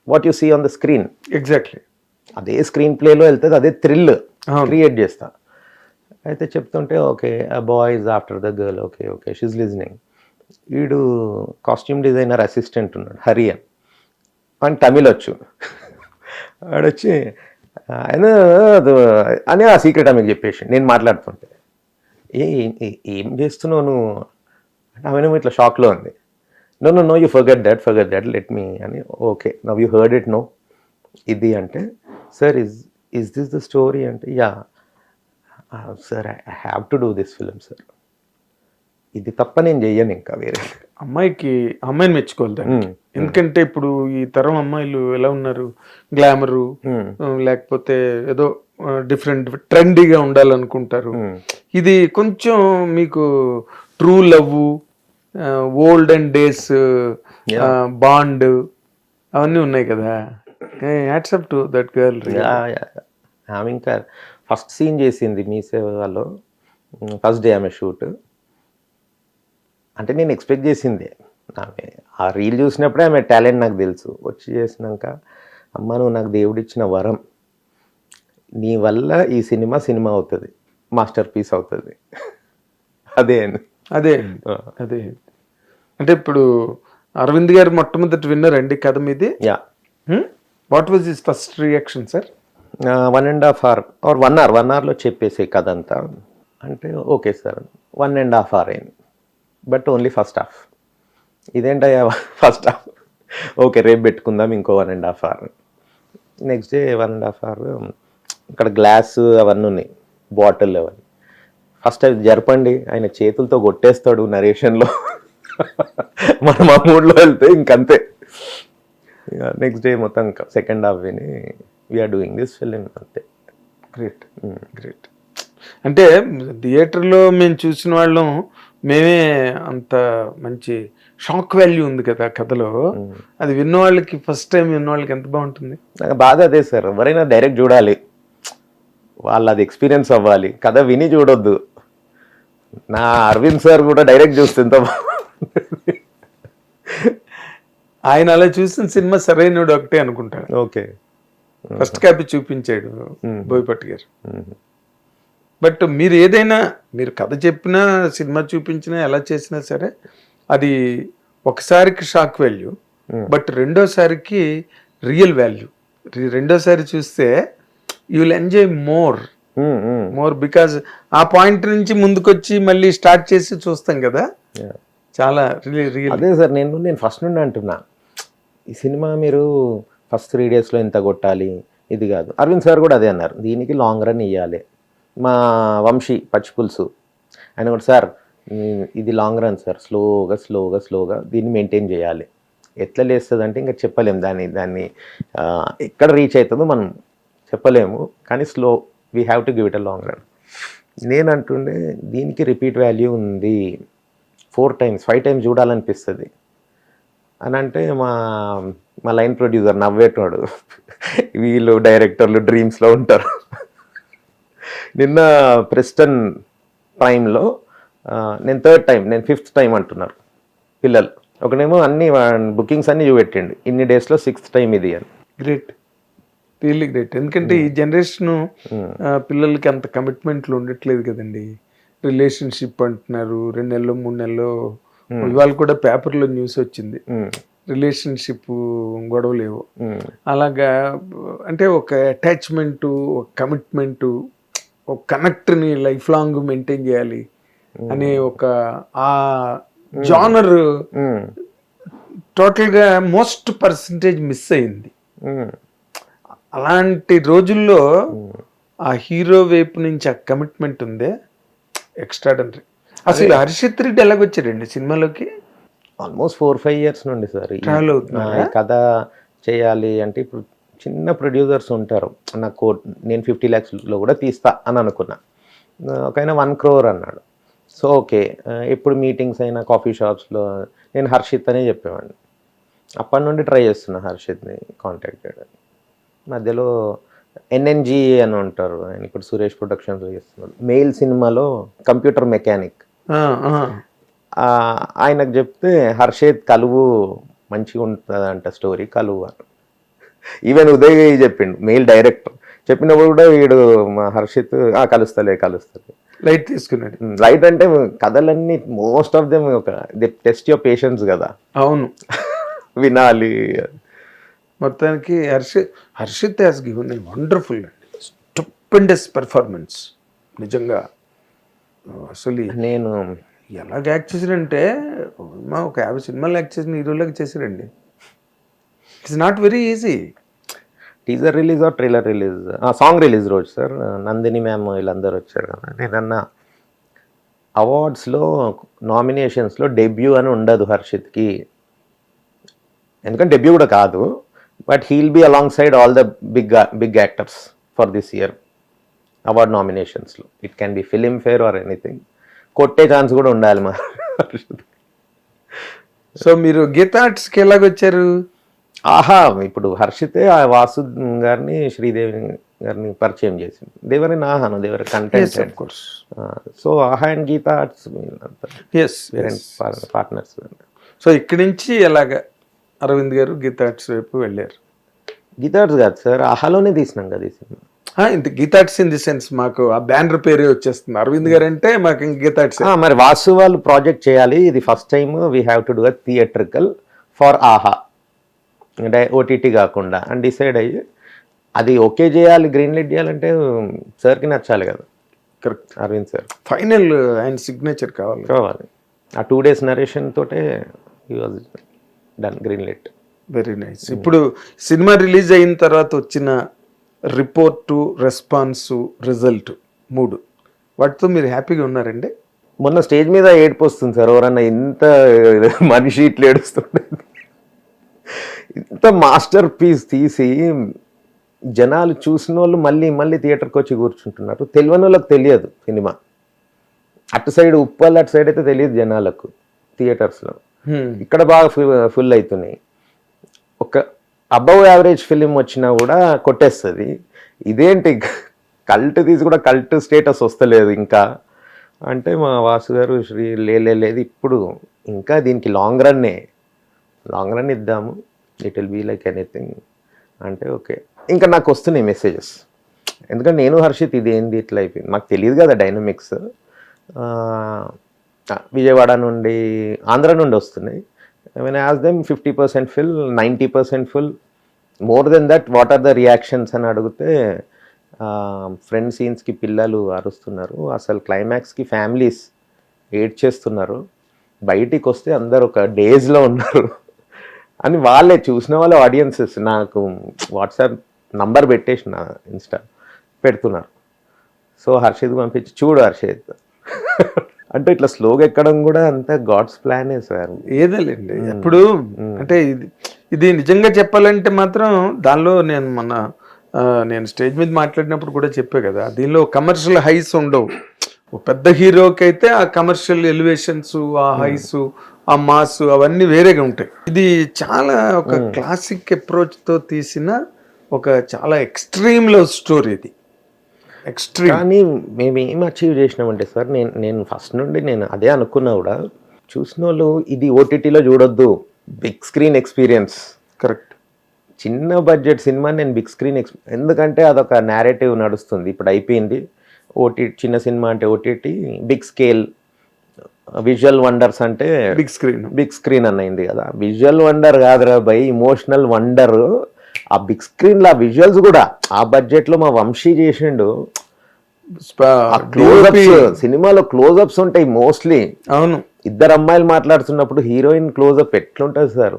C: what you see on the screen.
A: Exactly
C: అదే స్క్రీన్ ప్లేలో వెళ్తుంది, అదే థ్రిల్ క్రియేట్ చేస్తా. అయితే చెప్తుంటే ఓకే ఆ boy is after the girl, okay okay she's listening. వీడు కాస్ట్యూమ్ డిజైనర్ అసిస్టెంట్ ఉన్నాడు హరియన్ అని తమిళ్ వచ్చు. వాడొచ్చి ఆయన అని ఆ సీక్రెట్ ఆమెకు చెప్పేసి నేను మాట్లాడుతుంటే ఏం చేస్తున్నావు నువ్వు అంటే ఆమె ఇట్లా షాక్లో ఉంది. No you forget that let me అని. Okay now you heard it no ఇది అంటే sir is this the story అంటే yeah sir I have to do this film sir, ఇది తప్ప నేను చెయ్యను ఇంకా వేరే.
A: అమ్మాయిని మెచ్చుకోవాలి దాన్ని. ఎందుకంటే ఇప్పుడు ఈ తరం అమ్మాయిలు ఎలా ఉన్నారు, గ్లామరు లేకపోతే ఏదో డిఫరెంట్ ట్రెండీగా ఉండాలనుకుంటారు. ఇది కొంచెం మీకు true love, old and days bond అవన్నీ ఉన్నాయి కదా. Hats off to that girl.
C: ఆమె ఇంకా ఫస్ట్ సీన్ చేసింది మీ సేవలో, ఫస్ట్ డే ఆమె షూట్. అంటే నేను ఎక్స్పెక్ట్ చేసింది ఆమె ఆ రీల్ చూసినప్పుడే ఆమె టాలెంట్ నాకు తెలుసు. వచ్చి చేసినాక అమ్మ నువ్వు నాకు దేవుడిచ్చిన వరం, నీ వల్ల ఈ సినిమా అవుతుంది, మాస్టర్ పీస్ అవుతుంది. అదే
A: అదే అదే అంటే ఇప్పుడు అరవింద్ గారు మొట్టమొదటి విన్నర్ అండి కథ మీది.
C: Yeah.
A: What was his first reaction sir?
C: 1.5 hour or 1 hour, 1 hourలో చెప్పేసే కథ అంతా అంటే ఓకే సార్ 1.5 hour అయింది, బట్ ఓన్లీ ఫస్ట్ హాఫ్. ఇదేంటయ్యా ఫస్ట్ హాఫ్, ఓకే రేపు పెట్టుకుందాం ఇంకో 1.5 hour. నెక్స్ట్ డే 1.5 hour ఇక్కడ గ్లాస్ అవన్నీ ఉన్నాయి, బాటిల్ అవన్నీ. ఫస్ట్ అవి జరపండి, ఆయన చేతులతో కొట్టేస్తాడు నరేషన్లో. మనం ఆ మూడ్లో వెళ్తే ఇంకంతే. నెక్స్ట్ డే మొత్తం సెకండ్ హాఫ్ విని వీఆర్ డూయింగ్ దిస్ ఫిలిం అంతే.
A: Great great. అంటే థియేటర్లో మేము చూసిన వాళ్ళం, మేమే అంత మంచి షాక్ వాల్యూ ఉంది కదా కథలో. అది విన్న వాళ్ళకి ఫస్ట్ టైం విన్న వాళ్ళకి ఎంత బాగుంటుంది.
C: నాకు బాధ అదే సార్, ఎవరైనా డైరెక్ట్ చూడాలి, వాళ్ళు అది ఎక్స్పీరియన్స్ అవ్వాలి, కథ విని చూడొద్దు. నా అరవింద్ సార్ కూడా డైరెక్ట్ చూస్తే ఎంత
A: ఆయన అలా చూసిన సినిమా సరైనడు ఒకటే అనుకుంటాడు.
C: ఓకే
A: ఫస్ట్ కాపీ చూపించాడు బోయపాటి గారు. బట్ మీరు ఏదైనా మీరు కథ చెప్పినా సినిమా చూపించినా ఎలా చేసినా సరే అది ఒకసారికి షాక్ వాల్యూ, బట్ రెండోసారికి రియల్ వాల్యూ. రెండోసారి చూస్తే you will enjoy more because ఆ పాయింట్ నుంచి ముందుకొచ్చి మళ్ళీ స్టార్ట్ చేసి చూస్తాం కదా. చాలా రియల్.
C: అదే సార్ నేను ఫస్ట్ నుండి అంటున్నా, ఈ సినిమా మీరు ఫస్ట్ 3 daysలో ఎంత కొట్టాలి ఇది కాదు. అరవింద్ సార్ కూడా అదే అన్నారు, దీనికి లాంగ్ రన్ ఇవ్వాలి. మా వంశీ పచ్చిపులుసు ఆయన కూడా సార్ ఇది లాంగ్ రన్ సార్, స్లోగా దీన్ని మెయింటైన్ చేయాలి. ఎట్లా లేస్తుంది అంటే ఇంకా చెప్పలేము, దాన్ని ఎక్కడ రీచ్ అవుతుందో మనం చెప్పలేము, కానీ we have to give it a long run. నేను అంటుండే దీనికి రిపీట్ వాల్యూ ఉంది, 4 times 5 times చూడాలనిపిస్తుంది అని అంటే మా లైన్ ప్రొడ్యూసర్ నవ్వేటోడు, వీళ్ళు డైరెక్టర్లు డ్రీమ్స్లో ఉంటారు. నిన్న ప్రెస్టన్ టైంలో నేను 3rd time, నేను 5th time అంటున్నారు పిల్లలు. ఒకనేమో అన్ని బుకింగ్స్ అన్నీ చూపెట్టిండు, ఇన్ని డేస్లో 6th time ఇది అని.
A: Great, really great. ఎందుకంటే ఈ జనరేషన్ పిల్లలకి అంత కమిట్మెంట్లు ఉండట్లేదు కదండి. రిలేషన్షిప్ అంటున్నారు, 2 నెలలు 3 నెలలు. ఇవాళ కూడా పేపర్లో న్యూస్ వచ్చింది, రిలేషన్షిప్ గొడవలేవు. అలాగా అంటే ఒక అటాచ్మెంటు, ఒక కమిట్మెంటు, ఒక కనెక్ట్ని లైఫ్ లాంగ్ మెయింటైన్ చేయాలి అనే ఒక ఆ జానర్ టోటల్గా మోస్ట్ పర్సంటేజ్ మిస్ అయింది. అలాంటి రోజుల్లో ఆ హీరో వైపు నుంచి ఆ కమిట్మెంట్ ఉందే ఎక్స్ట్రాడనరీ. అసలు హర్షిత్ రెడ్డి ఎలాగొచ్చారండి సినిమాలోకి?
C: ఆల్మోస్ట్ 4-5 years నుండి సార్
A: ట్రావెల్ అవుతున్నారు.
C: కథ చేయాలి అంటే ఇప్పుడు చిన్న ప్రొడ్యూసర్స్ ఉంటారు, నాకు నేను 50 lakhsలో కూడా తీస్తా అని అనుకున్నా. ఒక ఆయన 1 crore అన్నాడు. సో ఓకే, ఎప్పుడు మీటింగ్స్ అయినా కాఫీ షాప్స్లో నేను హర్షిత్ అనే చెప్పేవాడిని. అప్పటి నుండి ట్రై చేస్తున్నా హర్షిత్ని కాంటాక్ట్ చేయడానికి. మధ్యలో ఎన్ఎన్జీ అని ఉంటారు, ఆయన ఇప్పుడు సురేష్ ప్రొడక్షన్స్లో చేస్తున్నాడు. మెయిల్ సినిమాలో కంప్యూటర్ మెకానిక్. ఆయనకు చెప్తే హర్షిత్ కలువు మంచిగా ఉంటుందంట స్టోరీ, కలువు అని. ఈవెన్ ఉదయ్ చెప్పిండు, మెయిల్ డైరెక్టర్ చెప్పినప్పుడు కూడా వీడు మా హర్షిత్ కలుస్తలే
A: లైట్ తీసుకున్నాడు.
C: లైట్ అంటే కథలన్నీ మోస్ట్ ఆఫ్ దెమ్ ఒక టెస్ట్ యువర్ పేషెన్స్ కదా.
A: అవును,
C: వినాలి.
A: మొత్తానికి Harshit has given a wonderful అండి, స్టూపెండస్ పెర్ఫార్మెన్స్. నిజంగా అసలు
C: నేను
A: ఎలాగ యాక్ట్ చేశారంటే ఒక 50 సినిమాలు యాక్ట్ చేసిన హీరోలాగా చేశారండి. It's not very easy.
C: Teaser release trailer release, song release రోజు సార్ నందిని మ్యామ్ వీళ్ళందరూ వచ్చారు కదా. నేనన్నా అవార్డ్స్లో నామినేషన్స్లో డెబ్యూ అని ఉండదు హర్షిత్కి, ఎందుకంటే డెబ్యూ కూడా కాదు, but he'll be alongside all the big actors for this year award నామినేషన్స్లో. It can be Filmfare or anything. కొట్టే ఛాన్స్ కూడా ఉండాలి మా హర్షిత్.
A: సో మీరు గీతా ఆర్ట్స్కి ఎలాగొచ్చారు?
C: ఇప్పుడు హర్షితే ఆ వాసు గారిని శ్రీదేవి గారిని పరిచయం చేసింది. దేవరి నాహాను దేవరి content. So Aha and Geetha Arts partners.
A: So ఇక్కడి నుంచి ఎలాగ అరవింద్ గారు గీతా ఆర్ట్స్ వైపు వెళ్ళారు?
C: గీతా ఆర్ట్స్ కాదు సార్, ఆహాలోనే తీసినాం కదా ఈ సినిమా.
A: ఇంత Geetha Arts in the sense మాకు ఆ బ్యానర్ పేరే వచ్చేస్తుంది. అరవింద్ గారు అంటే మాకు ఇంక గీతా ఆర్ట్స్.
C: మరి వాసు వాళ్ళు ప్రాజెక్ట్ చేయాలి, ఇది first time we have to do a theatrical for ఆహా, అంటే ఓటీటీ కాకుండా అని డిసైడ్ అయ్యి అది ఓకే చేయాలి, గ్రీన్ లైట్ చేయాలంటే సార్కి నచ్చాలి కదా.
A: కరెక్ట్,
C: అరవింద్ సార్
A: ఫైనల్ ఆయన సిగ్నేచర్ కావాలి.
C: ఆ 2 days నరేషన్ తోటే he was done green light.
A: Very nice. ఇప్పుడు సినిమా రిలీజ్ అయిన తర్వాత వచ్చిన రిపోర్టు, రెస్పాన్సు, రిజల్ట్ 3 వాటితో మీరు హ్యాపీగా ఉన్నారండి?
C: మొన్న స్టేజ్ మీద ఏడుపు వస్తుంది సార్, ఎవరన్నా ఇంత మనిషి ఇట్లా ఏడుస్తుండేది. ఇంత మాస్టర్ పీస్ తీసి జనాలు చూసిన వాళ్ళు మళ్ళీ మళ్ళీ థియేటర్కి వచ్చి కూర్చుంటున్నారు. తెలియని వాళ్ళకి తెలియదు సినిమా. అటు సైడ్ ఉప్పల్ అటు సైడ్ అయితే తెలియదు జనాలకు థియేటర్స్లో. ఇక్కడ బాగా ఫుల్ అవుతున్నాయి. ఒక అబవ్ యావరేజ్ ఫిలిం వచ్చినా కూడా కొట్టేస్తుంది. ఇదేంటి కల్ట్ తీసి కూడా కల్ట్ స్టేటస్ వస్తలేదు ఇంకా అంటే మా వాసు గారు లేదు ఇప్పుడు ఇంకా దీనికి లాంగ్ రన్ ఇద్దాము, it will be like anything అంటే ఓకే. ఇంకా నాకు వస్తున్నాయి మెసేజెస్, ఎందుకంటే నేను హర్షిత్ ఇదేంది ఇట్లా అయిపోయింది, మాకు తెలియదు కదా డైనమిక్స్. విజయవాడ నుండి ఆంధ్ర నుండి వస్తున్నాయి. I mean, I ask them 50% full, 90% full, more than that, what are the reactions అని అడిగితే ఫ్రెండ్ సీన్స్కి పిల్లలు అరుస్తున్నారు, అసలు క్లైమాక్స్కి ఫ్యామిలీస్ ఏడ్ చేస్తున్నారు, బయటికి వస్తే అందరు ఒక డేజ్లో ఉన్నారు అని వాళ్ళే చూసిన వాళ్ళ ఆడియన్సెస్ నాకు వాట్సాప్ నంబర్ పెట్టేసి నా ఇన్స్టా పెడుతున్నారు. సో హర్షిత్ పంపించి చూడు హర్షిత్ అంటే ఇట్లా స్లోగా ఎక్కడం కూడా అంతా గాడ్స్ ప్లానే సార్.
A: ఏదేలేండి ఇప్పుడు అంటే ఇది నిజంగా చెప్పాలంటే మాత్రం దానిలో నేను స్టేజ్ మీద మాట్లాడినప్పుడు కూడా చెప్పే కదా, దీనిలో కమర్షియల్ హైస్ ఉండవు. పెద్ద హీరోకి అయితే ఆ కమర్షియల్ ఎలివేషన్స్, ఆ హైస్, ఆ మాస్ అవన్నీ వేరేగా ఉంటాయి. ఇది చాలా ఒక క్లాసిక్ అప్రోచ్తో తీసిన ఒక చాలా ఎక్స్ట్రీమ్ లవ్ స్టోరీ. ఇది ఎక్స్ట్రీమ్.
C: కానీ మేము ఏం అచీవ్ చేసినామంటే సార్, నేను ఫస్ట్ నుండి నేను అదే అనుకున్నా కూడా, చూసిన వాళ్ళు ఇది ఓటీటీలో చూడొద్దు, బిగ్ స్క్రీన్ ఎక్స్పీరియన్స్.
A: కరెక్ట్.
C: చిన్న బడ్జెట్ సినిమా నేను బిగ్ స్క్రీన్ ఎందుకంటే అదొక నేరేటివ్ నడుస్తుంది. ఇప్పుడు అయిపోయింది చిన్న సినిమా అంటే OTT, big scale, visual wonders అంటే బిగ్ స్క్రీన్ అన్నయింది కదా. విజువల్ వండర్ కాదురా బై, ఇమోషనల్ వండర్. ఆ బిగ్ స్క్రీన్లో ఆ విజువల్స్ కూడా ఆ బడ్జెట్లో మా వంశీ చేసిండు. సినిమాలో క్లోజప్స్ ఉంటాయి మోస్ట్లీ.
A: అవును,
C: ఇద్దరు అమ్మాయిలు మాట్లాడుతున్నప్పుడు హీరోయిన్ క్లోజప్ ఎట్లుంటుంది సార్,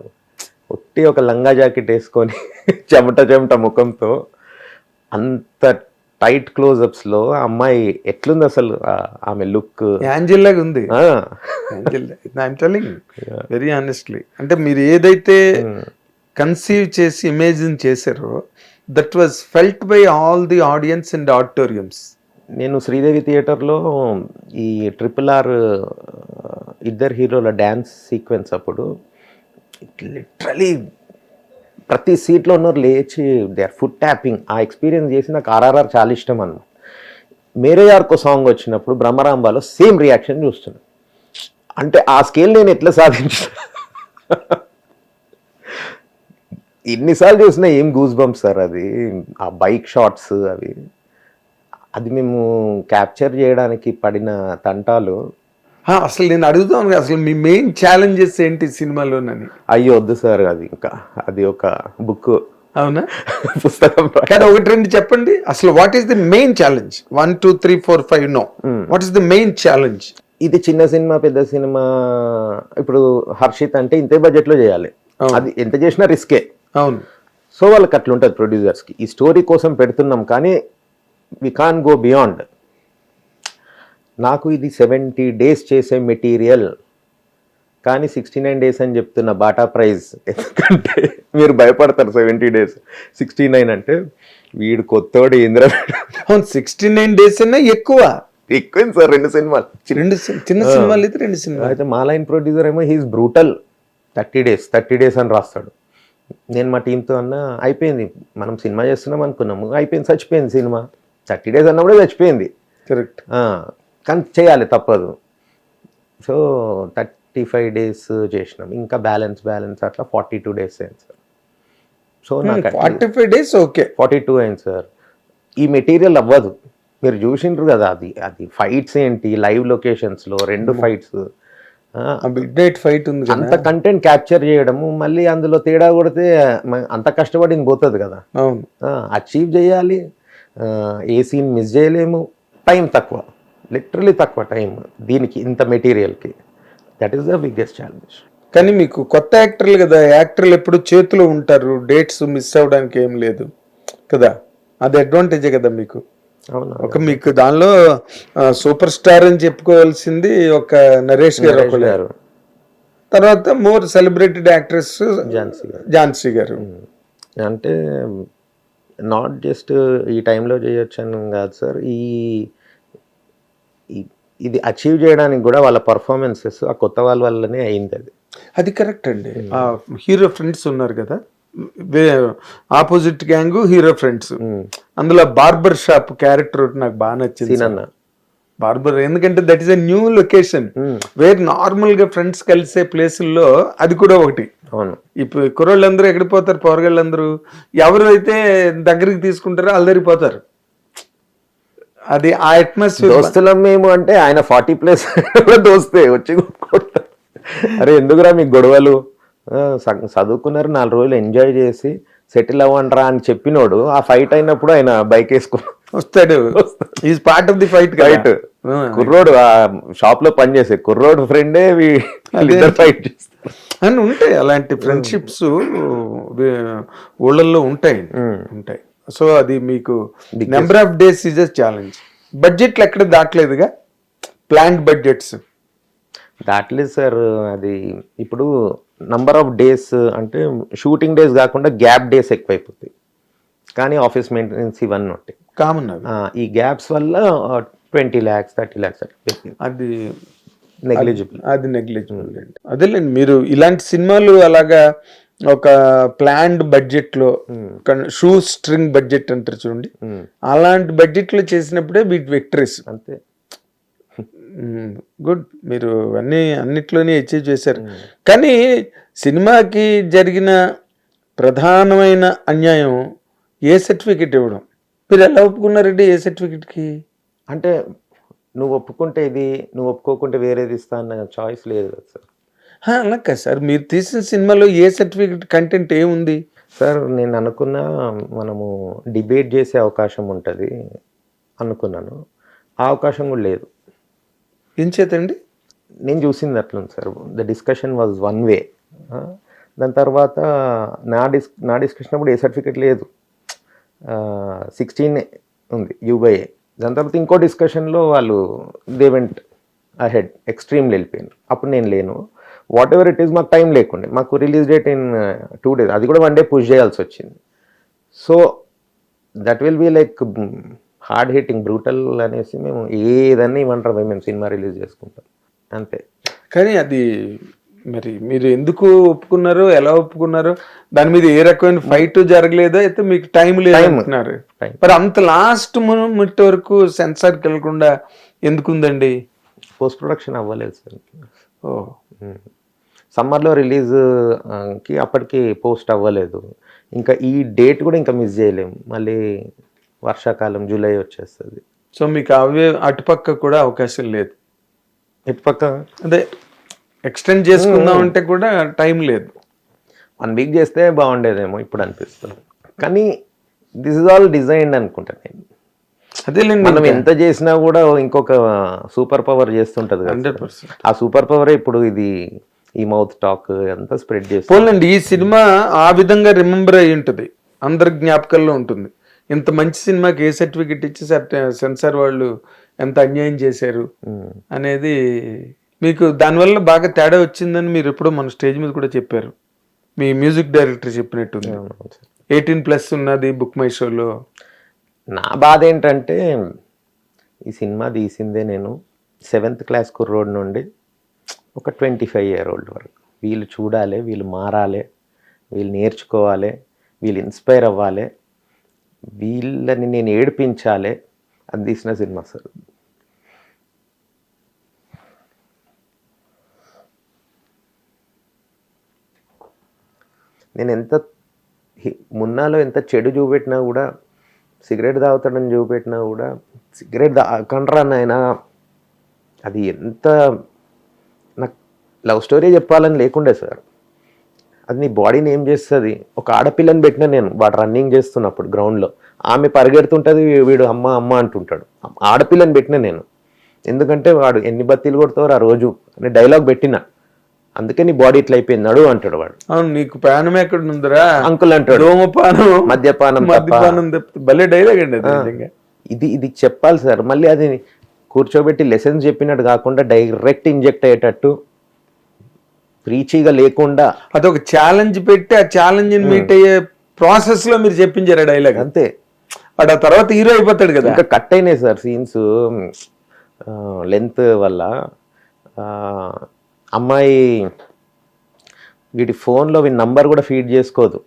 C: ఒట్టి ఒక లంగా జాకెట్ వేసుకొని చెమట ముఖంతో అంత టైట్ క్లోజప్స్ లో అమ్మాయి ఎట్లుంది అసలు, ఆమె లుక్
A: యాంజెల్ లాగా ఉంది. ఐఎమ్ టెల్లింగ్ వెరీ ఆనెస్ట్లీ, అంటే మీరు ఏదైతే కన్సీవ్ చేసి ఇమేజిన్ చేశారో that was felt by all the audience in the auditoriums.
C: నేను శ్రీదేవి థియేటర్లో ఈ RRR ఇద్దరు హీరోల డ్యాన్స్ సీక్వెన్స్ అప్పుడు లిటరలీ ప్రతి సీట్లో ఉన్నవారు లేచి దే ఆర్ ఫుడ్ ట్యాపింగ్. ఆ ఎక్స్పీరియన్స్ చేసి నాకు RRR చాలా ఇష్టం అన్న. మేరే యార్కో సాంగ్ వచ్చినప్పుడు బ్రహ్మరాంబాలో సేమ్ రియాక్షన్ చూస్తున్నాను. అంటే ఆ స్కేల్ నేను ఎట్లా సాధించిన ఎన్నిసార్లు చూసినా ఏం గూస్ బంప్స్ సార్ అది. ఆ బైక్ షాట్స్ అది మేము క్యాప్చర్ చేయడానికి పడిన తంటాలు.
A: అసలు నేను అడుగుతాను కదా, అసలు మీ మెయిన్ ఛాలెంజెస్ ఏంటి సినిమాలోనని?
C: అయ్యో వద్దు సార్, అది ఒక బుక్,
A: అవునా
C: పుస్తకం.
A: కానీ ఒకటి రెండు చెప్పండి అసలు. What is the main challenge? 1 2 3 4 5 no, what is the main challenge?
C: ఇది చిన్న సినిమా పెద్ద సినిమా. ఇప్పుడు హర్షిత్ అంటే ఇంతే బడ్జెట్ లో చేయాలి, అది ఎంత చేసినా రిస్కే.
A: అవును.
C: సో వాళ్ళకి అట్లా ఉంటుంది ప్రొడ్యూసర్స్కి. ఈ స్టోరీ కోసం పెడుతున్నాం కానీ వి కాన్ గో బియాండ్. నాకు ఇది 70 days చేసే మెటీరియల్ కానీ 69 days అని చెప్తున్న బాటా ప్రైజ్. ఎందుకంటే మీరు భయపడతారు 70 days, 69 అంటే వీడు కొత్తోడు ఏంద్ర.
A: 69 days అన్నా ఎక్కువ
C: ఎక్కువ సార్. 2 సినిమాలు,
A: చిన్న సినిమాలు అయితే 2 సినిమాలు.
C: అయితే మా లైన్ ప్రొడ్యూసర్ ఏమో హీస్ బ్రూటల్, 30 days అని రాస్తాడు. నేను మా టీంతో అన్నా అయిపోయింది, మనం సినిమా చేస్తున్నాం అనుకున్నాము, అయిపోయింది, చచ్చిపోయింది సినిమా. 30 days అన్నప్పుడే చచ్చిపోయింది.
A: కరెక్ట్.
C: కానీ చేయాలి, తప్పదు. సో 35 days చేసినాం. ఇంకా బ్యాలెన్స్ అట్లా 42 days అయింది సార్. సో నాకు
A: 45 days ఓకే,
C: 42 అయింది సార్. ఈ మెటీరియల్ అవ్వదు. మీరు చూసిండ్రు కదా, అది ఫైట్స్ ఏంటి, లైవ్ లొకేషన్స్లో 2 ఫైట్స్,
A: మిడ్ నైట్ ఫైట్ ఉంది,
C: అంత కంటెంట్ క్యాప్చర్ చేయడము, మళ్ళీ అందులో తేడా కొడితే అంత కష్టపడింది పోతుంది కదా.
A: అవును.
C: అచీవ్ చేయాలి, ఏ సీన్ మిస్ చేయలేము, టైం తక్కువ, లిటరలీ తక్కువ టైం దీనికి, ఇంత మెటీరియల్కి. That is the biggest challenge.
A: కానీ మీకు కొత్త యాక్టర్లు కదా, యాక్టర్లు ఎప్పుడు చేతిలో ఉంటారు, డేట్స్ మిస్ అవ్వడానికి ఏం లేదు కదా, అది అడ్వాంటేజే కదా మీకు.
C: అవును.
A: ఒక మీకు దానిలో సూపర్ స్టార్ అని చెప్పుకోవాల్సింది ఒక నరేష్ గారు, తర్వాత మోర్ సెలబ్రేటెడ్ యాక్ట్రెస్ ఝాన్సీ గారు.
C: అంటే నాట్ జస్ట్ ఈ టైంలో చేయొచ్చు అని కాదు సార్, ఇది అచీవ్ చేయడానికి కూడా వాళ్ళ పర్ఫార్మెన్సెస్ ఆ కొత్త వాళ్ళ వల్లనే అయింది.
A: అది కరెక్ట్ అండి. ఆ హీరో ఫ్రెండ్స్ ఉన్నారు కదా, ఆపోజిట్ గ్యాంగ్ హీరో ఫ్రెండ్స్, అందులో బార్బర్ షాప్ క్యారెక్టర్ నాకు బాగా నచ్చింది బార్బర్. ఎందుకంటే that is a new location where normal గా ఫ్రెండ్స్ కలిసే ప్లేసుల్లో అది కూడా ఒకటి.
C: అవును.
A: ఇప్పుడు కుర్రోళ్ళందరూ ఎక్కడ పోతారు, పోరగాళ్ళందరూ ఎవరు అయితే దగ్గరికి తీసుకుంటారో అల్లరిపోతారు. అది ఆ అట్మాస్ఫియర్.
C: దోస్తులం మేము అంటే ఆయన 40+ దోస్తే వచ్చి కొట్టుకుంటారు. అరే ఎందుకురా మీకు గొడవలు, చదువుకున్నారు 4 రోజులు ఎంజాయ్ చేసి సెటిల్ అవ్వండిరా అని చెప్పినోడు ఆ ఫైట్ అయినప్పుడు ఆయన బైక్ వేసుకుని
A: వస్తాడు. Is part of the fight.
C: కుర్రోడు ఆ షాప్ లో పనిచేసే కుర్రోడు ఫ్రెండే ఫైట్ చేస్తారు
A: అని ఉంటాయి. అలాంటి ఫ్రెండ్షిప్స్ ఊళ్ళల్లో ఉంటాయి. సో అది మీకు number of days is a challenge. బడ్జెట్లు ఎక్కడ దాటలేదుగా, ప్లాంట్ బడ్జెట్స్
C: దాటలేదు సార్. అది ఇప్పుడు నంబర్ ఆఫ్ డేస్ అంటే షూటింగ్ డేస్ కాకుండా గ్యాప్ డేస్ ఎక్కువైపోతాయి, కానీ ఆఫీస్ మెయింటెనెన్స్ ఇవన్నీ ఉంటాయి
A: కామన్.
C: ఈ గ్యాప్స్ వల్ల 20 lakhs 30 lakhs
A: అది
C: నెగ్లిజిబుల్.
A: అది నెగ్లిజిబుల్ అండి. అదేలేండి, మీరు ఇలాంటి సినిమాలు అలాగా ఒక ప్లాన్డ్ బడ్జెట్ లో, షూ స్ట్రింగ్ బడ్జెట్ అంటారు చూడండి, అలాంటి బడ్జెట్ లో చేసినప్పుడే వీటి విక్టరీస్.
C: అంతే.
A: గుడ్, మీరు అన్నిట్లోనే అచీవ్ చేశారు. కానీ సినిమాకి జరిగిన ప్రధానమైన అన్యాయం ఏ సర్టిఫికెట్ ఇవ్వడం. మీరు ఎలా ఒప్పుకున్నారండి ఏ సర్టిఫికెట్కి?
C: అంటే నువ్వు ఒప్పుకుంటే ఇది, నువ్వు ఒప్పుకోకుంటే వేరేది ఇస్తా అన్న చాయిస్ లేదు కదా సార్.
A: అలా కాదు సార్, మీరు తీసిన సినిమాలో ఏ సర్టిఫికెట్ కంటెంట్ ఏముంది
C: సార్? నేను అనుకున్నా మనము డిబేట్ చేసే అవకాశం ఉంటుంది అనుకున్నాను, ఆ అవకాశం కూడా లేదు.
A: ఏం చేతండి?
C: నేను చూసింది అట్లుంది sir. The discussion was one way. దాని తర్వాత నా డిస్కషన్ అప్పుడు ఏ సర్టిఫికెట్ లేదు, 16 ఉంది U/A. దాని తర్వాత ఇంకో డిస్కషన్లో వాళ్ళు దే వెంట్ అహెడ్, ఎక్స్ట్రీమ్లో వెళ్ళిపోయారు. అప్పుడు నేను లేను. వాట్ ఎవర్ ఇట్ ఈస్, మాకు టైం లేకుండే, మాకు రిలీజ్ డేట్ ఇన్ 2 days, అది కూడా 1 day పుష్ చేయాల్సి వచ్చింది. So that will be like hard hitting brutal అనేసి మేము ఏదన్నీ ఇవ్వంటారు మేము సినిమా రిలీజ్ చేసుకుంటాం అంతే.
A: కానీ అది మరి మీరు ఎందుకు ఒప్పుకున్నారు, ఎలా ఒప్పుకున్నారు, దాని మీద ఏ రకమైన ఫైట్ జరగలేదో, అయితే మీకు టైం లేదు అంటున్నారు. మరి అంత లాస్ట్ మినిట్ వరకు సెన్సార్కి వెళ్ళకుండా ఎందుకుందండి?
C: పోస్ట్ ప్రొడక్షన్ అవ్వలేదు సార్.
A: ఓ
C: సమ్మర్లో రిలీజ్కి అప్పటికి పోస్ట్ అవ్వలేదు. ఇంకా ఈ డేట్ కూడా ఇంకా మిస్ చేయలేము, మళ్ళీ వర్షాకాలం జూలై వచ్చేస్తుంది.
A: సో మీకు అవే అటుపక్క కూడా అవకాశం లేదు,
C: ఇటుపక్క
A: అదే ఎక్స్టెండ్ చేసుకుందాం అంటే కూడా టైం లేదు.
C: 1 వీక్ చేస్తే బాగుండేదేమో ఇప్పుడు అనిపిస్తుంది. కానీ దిస్ ఇస్ ఆల్ డిజైన్డ్ అనుకుంటా నేను.
A: అదేలేండి,
C: మనం ఎంత చేసినా కూడా ఇంకొక సూపర్ పవర్ చేస్తుంటది కదా.
A: 100%.
C: ఆ సూపర్ పవరే ఇప్పుడు ఇది ఈ మౌత్ టాక్ అంతా స్ప్రెడ్ చేస్తుంది.
A: పోలండి, ఈ సినిమా ఆ విధంగా రిమెంబర్ అయి ఉంటుంది, అందరి జ్ఞాపకాల్లో ఉంటుంది. ఇంత మంచి సినిమాకి ఏ సర్టిఫికెట్ ఇచ్చి సెన్సార్ వాళ్ళు ఎంత అన్యాయం చేశారు అనేది మీకు దానివల్ల బాగా తేడా వచ్చిందని మీరు ఎప్పుడో మన స్టేజ్ మీద కూడా చెప్పారు. మీ మ్యూజిక్ డైరెక్టర్ చెప్పినట్టుంది, 18+ ఉన్నది బుక్ మై షోలో.
C: నా బాధ ఏంటంటే ఈ సినిమా తీసిందే నేను 7th క్లాస్ కుర్రోడ్ నుండి ఒక 25 year old వరకు. వీళ్ళు చూడాలి, వీళ్ళు మారాలి, వీళ్ళు నేర్చుకోవాలి, వీళ్ళు ఇన్స్పైర్ అవ్వాలి, వీళ్ళని నేను ఏడిపించాలి అది తీసిన సినిమా సార్. నేను ఎంత మున్నాలో ఎంత చెడు చూపెట్టినా కూడా, సిగరెట్ తాగుతాడని చూపెట్టినా కూడా, సిగరెట్ తాగకండ్రా నాయనా, అది ఎంత నాకు లవ్ స్టోరీ చెప్పాలని లేకుండే సార్. అది నీ బాడీని ఏం చేస్తుంది. ఒక ఆడపిల్లని పెట్టినా నేను, వాడు రన్నింగ్ చేస్తున్నప్పుడు గ్రౌండ్లో, ఆమె పరిగెడుతుంటుంది, వీడు అమ్మ అమ్మ అంటుంటాడు. ఆడపిల్లని పెట్టినా నేను, ఎందుకంటే వాడు ఎన్ని బత్తీలు కొడతారు ఆ రోజు అని డైలాగ్ పెట్టినా, అందుకే నీ బాడీ ఇట్లా అయిపోయింది నడు అంటాడు వాడు.
A: అవును, నీకు పానం ఎక్కడ ఉందిరా
C: అంకుల్ అంటాడు,
A: ధూమపానం
C: మద్యపానం
A: భలే డైలాగ్ అండి అది.
C: ఇది చెప్పాలి సార్. మళ్ళీ అది కూర్చోబెట్టి లెసన్స్ చెప్పినట్టు కాకుండా డైరెక్ట్ ఇంజెక్ట్ అయ్యేటట్టు, ప్రీచీగా లేకుండా
A: అదొక ఛాలెంజ్ పెట్టి ఆ ఛాలెంజ్ మీట్ అయ్యే ప్రాసెస్ లో మీరు చెప్పించారు డైలాగ్
C: అంతే.
A: వాడు ఆ తర్వాత హీరో అయిపోతాడు కదా.
C: ఇంకా కట్ అయినాయి సార్ సీన్స్ లెంత్ వల్ల. అమ్మాయి వీడి ఫోన్లో వీడి నంబర్ కూడా ఫీడ్ చేసుకోదు.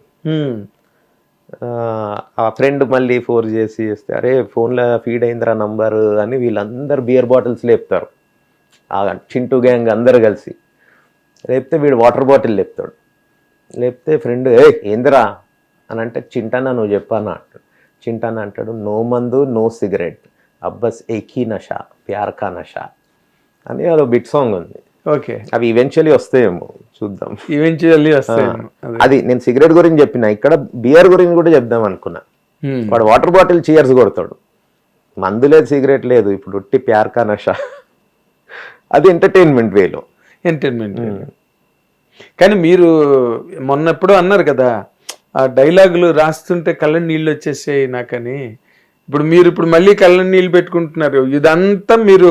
C: ఆ ఫ్రెండ్ మళ్ళీ ఫోర్స్ చేస్తే అరే ఫోన్లో ఫీడ్ అయిందిరా నంబరు అని వీళ్ళందరూ బియర్ బాటిల్స్ లేపుతారు, ఆ చింటూ గ్యాంగ్ అందరు కలిసి లేపితే వీడు వాటర్ బాటిల్ లేపుతాడు. లేపితే ఫ్రెండ్ ఏందిరా అని అంటే, చింటానా నువ్వు చెప్పానా అంటాడు. చింటానా అంటాడు, నో మందు నో సిగరెట్ అబ్బస్ ఏకీ నషా ప్యార్ కా నషా అని అదో బిట్ సాంగ్ ఉంది.
A: ఓకే,
C: అవి ఈవెన్చువల్లీ వస్తాయేమో చూద్దాం.
A: ఈవెన్చువల్లీ వస్తాయి.
C: అది నేను సిగరెట్ గురించి చెప్పిన, ఇక్కడ బియర్ గురించి కూడా చెప్దాం అనుకున్నా. వాడు వాటర్ బాటిల్ చీయర్స్ కొడతాడు, మందు లేదు సిగరెట్ లేదు, ఇప్పుడు ఉట్టి ప్యార్ కా నషా. అది ఎంటర్టైన్మెంట్ వేలో.
A: ఎంటర్టైన్మెంట్. కానీ మీరు మొన్న ఎప్పుడో అన్నారు కదా, ఆ డైలాగులు రాస్తుంటే కళ్ళ నీళ్ళు వచ్చేసాయి నాకని. ఇప్పుడు మళ్ళీ కళ్ళ నీళ్ళు పెట్టుకుంటున్నారు. ఇదంతా మీరు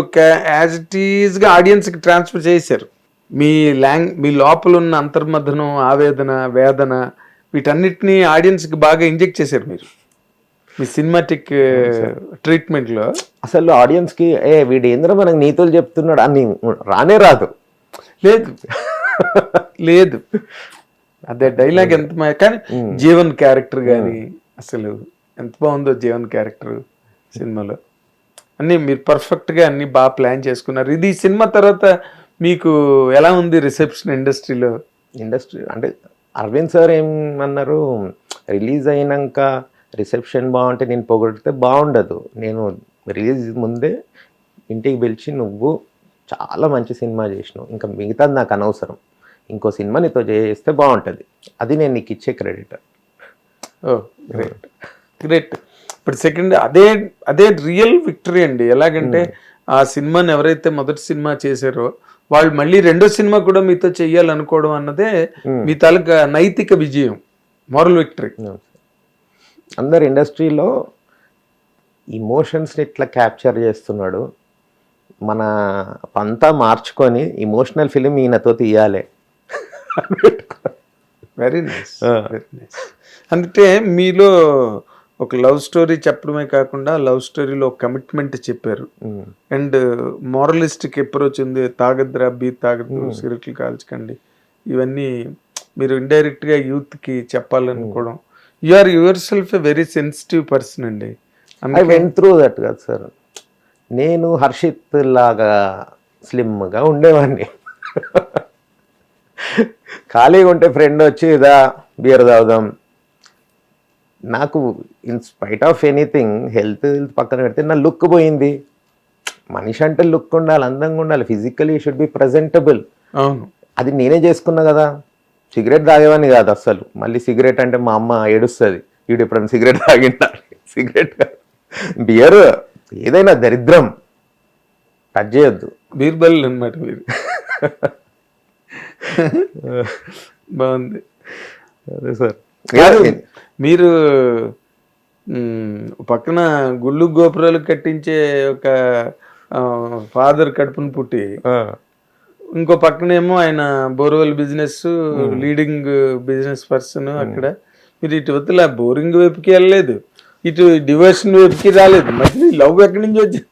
A: యాజ్ ఇట్ ఈజ్ గా ఆడియన్స్ కి ట్రాన్స్ఫర్ చేశారు. మీ లోపల ఉన్న అంతర్మథనం, ఆవేదన, వేదన, వీటన్నిటిని ఆడియన్స్ కి బాగా ఇంజెక్ట్ చేశారు మీరు మీ సినిమాటిక్ ట్రీట్మెంట్ లో. అసలు
C: ఆడియన్స్ కి వీడు ఏంద్ర మనకు నీతులు చెప్తున్నాడు అని రానే రాదు.
A: లేదు అదే డైలాగ్ ఎంత కానీ జీవన్ క్యారెక్టర్ కానీ అసలు ఎంత బాగుందో. జీవన్ క్యారెక్టర్ సినిమాలో అన్నీ మీరు పర్ఫెక్ట్గా అన్ని బాగా ప్లాన్ చేసుకున్నారు. ఇది సినిమా తర్వాత మీకు ఎలా ఉంది రిసెప్షన్ ఇండస్ట్రీలో?
C: ఇండస్ట్రీ అంటే అరవింద్ సార్ ఏమన్నారు, రిలీజ్ అయినాక రిసెప్షన్ బాగుంటే నేను పొగిడితే బాగుండదు. నేను రిలీజ్ ముందే ఇంటికి పిలిచి, నువ్వు చాలా మంచి సినిమా చేసినావు, ఇంకా మిగతాది నాకు అనవసరం, ఇంకో సినిమా నీతో చేస్తే బాగుంటుంది, అది నేను నీకు ఇచ్చే క్రెడిట్.
A: ఓ గ్రేట్ గ్రేట్. ఇప్పుడు సెకండ్ అదే రియల్ విక్టరీ అండి. ఎలాగంటే ఆ సినిమాని ఎవరైతే మొదటి సినిమా చేశారో వాళ్ళు మళ్ళీ రెండో సినిమా కూడా మీతో చెయ్యాలనుకోవడం అన్నదే మీ తాలూకా నైతిక విజయం, మారల్ విక్టరీ.
C: అందరు ఇండస్ట్రీలో ఇమోషన్స్ని ఇట్లా క్యాప్చర్ చేస్తున్నాడు, మన పంతా మార్చుకొని ఇమోషనల్ ఫిలిం ఈయనతో తీయాలి.
A: Very nice, very nice. అంటే మీలో ఒక లవ్ స్టోరీ చెప్పడమే కాకుండా లవ్ స్టోరీలో కమిట్మెంట్ చెప్పారు. అండ్ మారలిస్టిక్ అప్రోచ్ ఉంది, తాగద్రా బీ తాగద్దు, సిగరెట్లు కాల్చకండి, ఇవన్నీ మీరు ఇండైరెక్ట్ గా యూత్ కి చెప్పాలనుకోవడం. You are yourself a very sensitive person అండి.
C: ఐ వెంట్ త్రూ దట్ కదా సార్. నేను హర్షిత్ లాగా స్లిమ్గా ఉండేవాడిని. ఖాళీగా ఉంటే ఫ్రెండ్ వచ్చి ఇదా బియర్ తాగుదాం. నాకు in spite of anything health పక్కన పెడితే నా లుక్ పోయింది. మనిషి అంటే లుక్ ఉండాలి, అందంగా ఉండాలి, ఫిజికలీ షుడ్ బి ప్రజెంటబుల్.
A: అవును,
C: అది నేనే చేసుకున్నా కదా. సిగరెట్ తాగేవాడిని కాదు అస్సలు. మళ్ళీ సిగరెట్ అంటే మా అమ్మ ఏడుస్తుంది, వీడు ఎప్పుడైనా సిగరెట్ తాగింటారు. సిగరెట్ బియర్ ఏదైనా దరిద్రం, టచ్ చేయొద్దు.
A: బీర్బల్ అన్నమాట మీరు. బాగుంది.
C: అదే సార్.
A: మీరు పక్కన గుళ్ళు గోపురాలు కట్టించే ఒక ఫాదర్ కడుపును పుట్టి, ఇంకో పక్కనేమో ఆయన borewell business leading business person. అక్కడ మీరు ఇటువతల బోరింగ్ వైపుకి వెళ్ళలేదు, ఇటు డివోషన్ వైపుకి రాలేదు, మళ్ళీ లవ్ ఎక్కడి నుంచి వచ్చి.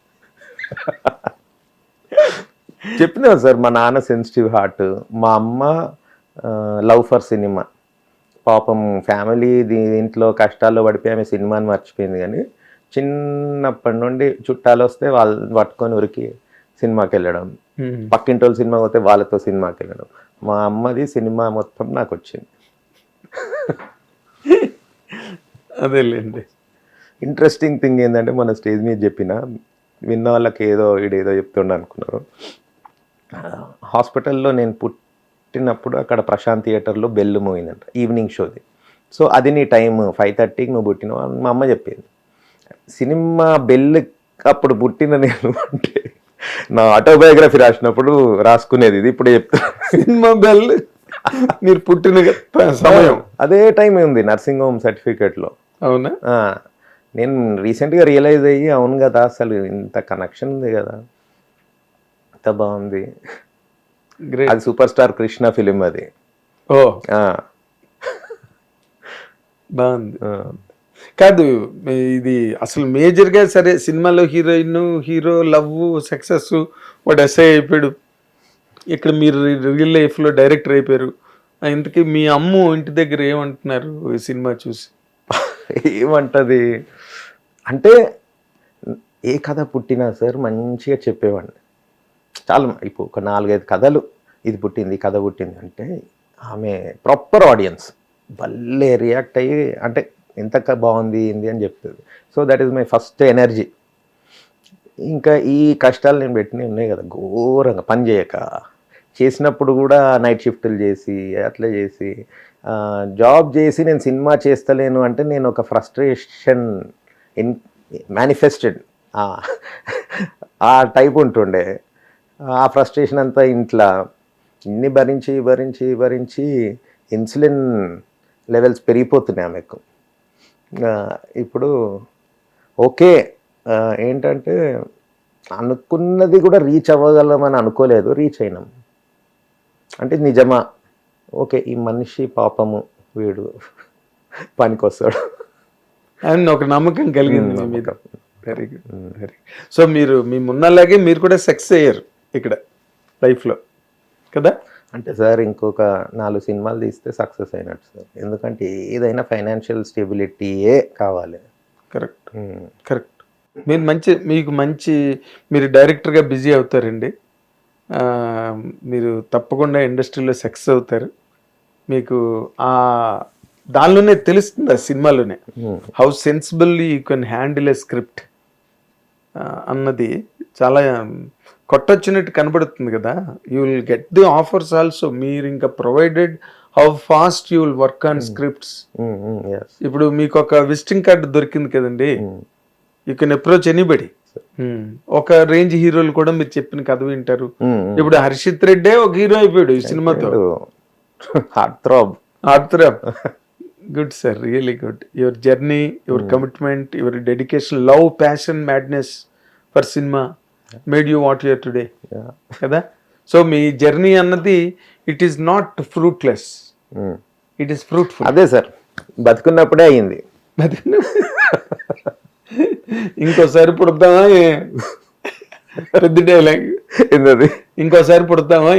C: చెప్పినా సార్, మా నాన్న సెన్సిటివ్ హార్ట్, మా అమ్మ లవ్ ఫర్ సినిమా. పాపం ఫ్యామిలీ దీంట్లో కష్టాల్లో పడిపోయి ఆమె సినిమాని మర్చిపోయింది. కానీ చిన్నప్పటి నుండి చుట్టాలు వస్తే వాళ్ళు పట్టుకొని ఉరికి సినిమాకి వెళ్ళడం, పక్కింటి వాళ్ళు సినిమా పోతే వాళ్ళతో సినిమాకి వెళ్ళడం. మా అమ్మది సినిమా మొత్తం నాకు వచ్చింది.
A: అదేలేండి.
C: ఇంట్రెస్టింగ్ థింగ్ ఏంటంటే, మన స్టేజ్ మీద చెప్పిన విన్న వాళ్ళకి ఏదో ఈడేదో చెప్తుండ అనుకున్నారు. హాస్పిటల్లో నేను పుట్టినప్పుడు అక్కడ ప్రశాంత్ థియేటర్లో బెల్ మోగిందంట, ఈవినింగ్ షోది. సో అది నీ టైం 5:30కి నువ్వు పుట్టినావు అని మా అమ్మ చెప్పింది. సినిమా బెల్ అప్పుడు పుట్టిన నేను అంటే నా ఆటోబయోగ్రఫీ రాసినప్పుడు రాసుకునేది ఇది. ఇప్పుడు చెప్తా,
A: సినిమా బెల్ మీరు పుట్టిన సమయం
C: అదే టైం ఉంది నర్సింగ్ హోమ్ సర్టిఫికేట్లో.
A: అవునా?
C: నేను రీసెంట్గా రియలైజ్ అయ్యి, అవును కదా అసలు ఇంత కనెక్షన్ ఉంది కదా, ఎంత బాగుంది. అది సూపర్ స్టార్ కృష్ణ ఫిలిం అది.
A: ఓ బాగుంది. కాదు, ఇది అసలు మేజర్ గా సరే సినిమాలో హీరోయిన్ హీరో లవ్ సక్సెస్ వాడు ఎస్ఐ అయిపోయాడు, ఇక్కడ మీరు రియల్ లైఫ్ లో డైరెక్టర్ అయిపోయారు. ఇంతకీ మీ అమ్ము ఇంటి దగ్గర ఏమంటున్నారు ఈ సినిమా చూసి?
C: ఏమంటది అంటే, ఏ కథ పుట్టినా సార్ మంచిగా చెప్పేవాడిని. చాలా ఇప్పుడు ఒక 4-5 కథలు, ఇది పుట్టింది కథ పుట్టింది అంటే ఆమె ప్రాపర్ ఆడియన్స్ భలే రియాక్ట్ అయ్యి, అంటే ఎంత బాగుంది ఏంది అని చెప్తుంది. So that is my first energy. ఇంకా ఈ కష్టాలు నేను పెట్టినవి ఉన్నాయి కదా, ఘోరంగా పని చేయక చేసినప్పుడు కూడా నైట్ షిఫ్ట్లు చేసి అట్లా చేసి జాబ్ చేసి నేను సినిమా చేస్తలేను అంటే నేను ఒక ఫ్రస్ట్రేషన్ మేనిఫెస్టెడ్ ఆ టైప్ ఉంటుండే. ఆ ఫ్రస్ట్రేషన్ అంతా ఇంట్లో ఇన్ని భరించి భరించి భరించి ఇన్సులిన్ లెవెల్స్ పెరిగిపోతున్నాయి ఆమెకు. ఇప్పుడు ఓకే, ఏంటంటే అనుకున్నది కూడా రీచ్ అవ్వగలమని అనుకోలేదు, రీచ్ అయినాం. అంటే నిజమా, ఓకే ఈ మనిషి పాపము వీడు పనికొస్తాడు
A: అని ఒక నమ్మకం కలిగింది మీ మీద. Very good, very good. So మీరు మీ మున్నలాగే మీరు కూడా సక్సెస్ అయ్యారు ఇక్కడ లైఫ్లో కదా?
C: అంటే సార్ ఇంకొక 4 సినిమాలు తీస్తే సక్సెస్ అయినట్టు సార్. ఎందుకంటే ఏదైనా ఫైనాన్షియల్ స్టెబిలిటీయే కావాలి.
A: Correct, correct. మీకు మంచి మీరు డైరెక్టర్గా బిజీ అవుతారండి. మీరు తప్పకుండా ఇండస్ట్రీలో సక్సెస్ అవుతారు. మీకు దానిలోనే తెలుస్తుంది, ఆ సినిమాలోనే how sensibly you can handle a script అన్నది చాలా కొట్టొచ్చినట్టు కనబడుతుంది కదా. You will get the offers also. మీరు ఇంకా provided how fast you will work on scripts. ఇప్పుడు మీకు ఒక విజిటింగ్ కార్డు దొరికింది కదండి, యూ కెన్ అప్రోచ్ ఎనీబడి. ఒక రేంజ్ హీరోలు కూడా మీరు చెప్పిన కథ వింటారు. ఇప్పుడు హర్షిత్ రెడ్డే ఒక హీరో అయిపోయాడు ఈ సినిమాతో. Good sir, really good. Your journey, your commitment, your dedication, love, passion, madness for cinema made you what you're today కదా. సో మీ జర్నీ అన్నది it is not fruitless, it is fruitful.
C: అదే సార్, బతుకున్నప్పుడే అయ్యింది.
A: అది ఇంకోసారి పుడతామా పెద్ద డైలాగ్.
C: ఏంటది?
A: ఇంకోసారి పుడతామా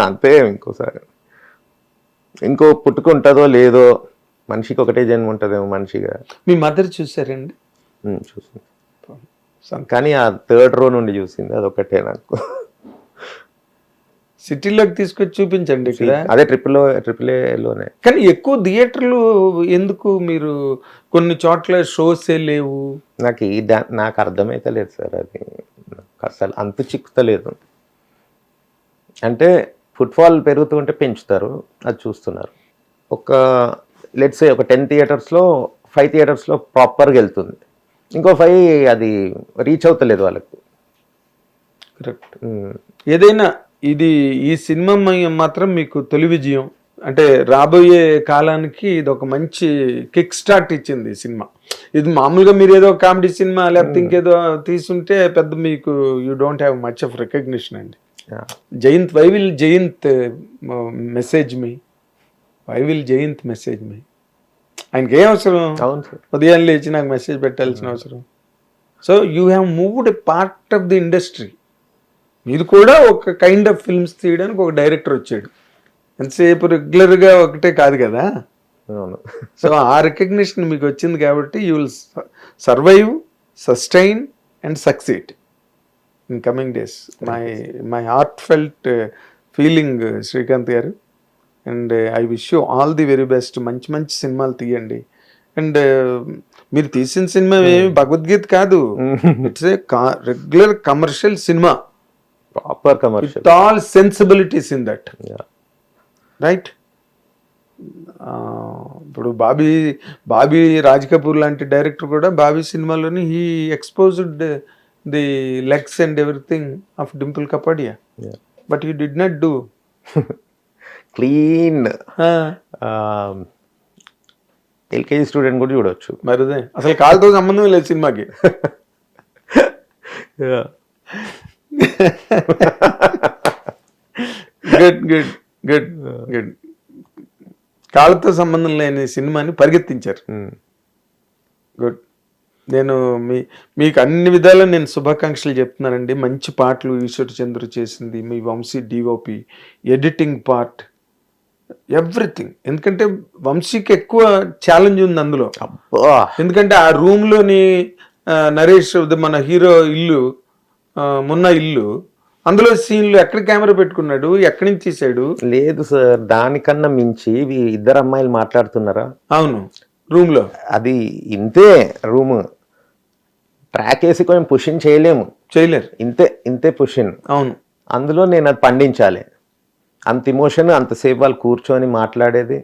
C: అంతే, ఇంకోసారి ఇంకో పుట్టుకుంటుందో లేదో, మనిషికి ఒకటే జన్మ ఉంటుందేమో మనిషిగా.
A: మీ మదర్ చూసారండి?
C: చూసింది, కానీ ఆ థర్డ్ రో నుండి చూసింది, అదొకటే నాకు.
A: సిటీలోకి తీసుకొచ్చి చూపించండి ఇక్కడ.
C: అదే ట్రిపుల్ ఏలోనే.
A: కానీ ఎక్కువ థియేటర్లు ఎందుకు? మీరు కొన్ని చోట్ల షోసే లేవు.
C: నాకు అర్థమైతలేదు సార్, అది అసలు అంత చిక్కుతలేదు. అంటే ఫుట్ఫాల్ పెరుగుతుంటే పెంచుతారు, అది చూస్తున్నారు. లెట్స్ సే ఒక 10 థియేటర్స్లో 5 థియేటర్స్లో ప్రాపర్గా వెళ్తుంది, ఇంకో 5 అది రీచ్ అవుతలేదు వాళ్ళకు.
A: కరెక్ట్. ఏదైనా ఈ సినిమా మాత్రం మీకు తొలి విజయం. అంటే రాబోయే కాలానికి ఇది ఒక మంచి కిక్ స్టార్ట్ ఇచ్చింది ఈ సినిమా. ఇది మామూలుగా మీరు ఏదో కామెడీ సినిమా లేకపోతే ఇంకేదో తీసుంటే పెద్ద మీకు you don't have much of recognition అండి. Jayant, why will Jayant message me? Why will Jayant message me? ఆయనకి ఏం అవసరం?
C: అవును సార్,
A: ఉదయం లేచి నాకు మెసేజ్ పెట్టాల్సిన అవసరం. So you have moved a part of the industry. ఇది కూడా ఒక కైండ్ ఆఫ్ ఫిల్మ్స్ తీయడానికి ఒక డైరెక్టర్ వచ్చాడు. ఎంతసేపు రెగ్యులర్గా ఒకటే కాదు కదా.
C: అవును.
A: సో ఆ రికగ్నిషన్ మీకు వచ్చింది కాబట్టి you will survive, sustain and succeed in coming days. My heart felt feeling Srikanth garu. And I wish you all the very best. మంచి మంచి సినిమాలు తీయండి. అండ్ మీరు తీసిన సినిమా ఏమి భగవద్గీత కాదు, it's a regular commercial cinema.
C: Proper commercial,
A: with all sensibilities in that, right? ఇప్పుడు బాబీ రాజ్ కపూర్ లాంటి డైరెక్టర్ కూడా బాబీ సినిమాలోని he exposed the legs and everything of Dimple Kapadia, but he did not do
C: clean. LKG student కూడా చూడవచ్చు.
A: మరిదే అసలు కాలుతో సంబంధం లేదు సినిమాకి. Good good good good. కాళ్ళతో సంబంధం లేని సినిమాని పరిగెత్తించారు. గుడ్. నేను మీకు అన్ని విధాలా నేను శుభాకాంక్షలు చెప్తున్నానండి. మంచి పాటలు ఈశ్వర్ చంద్ర చేసింది, మీ Vamsi DOP, editing part, everything. ఎందుకంటే వంశీకి ఎక్కువ ఛాలెంజ్ ఉంది అందులో. ఎందుకంటే ఆ రూమ్లోని నరేష్ మన హీరో ఇల్లు, మొన్న ఇల్లు, అందులో సీన్లు ఎక్కడ కెమెరా పెట్టుకున్నాడు, ఎక్కడి నుంచి తీసాడు?
C: లేదు సార్, దానికన్నా మించి ఇద్దరు అమ్మాయిలు మాట్లాడుతున్నారా?
A: అవును, రూమ్ లో.
C: అది ఇంతే రూమ్, ట్రాక్ వేసి కొంచెం పుషిన్ చేయలేరు, ఇంతే పుషిన్.
A: అవును,
C: అందులో నేను అది పండించాలి. అంత ఇమోషన్, అంతసేపు వాళ్ళు కూర్చొని మాట్లాడేది,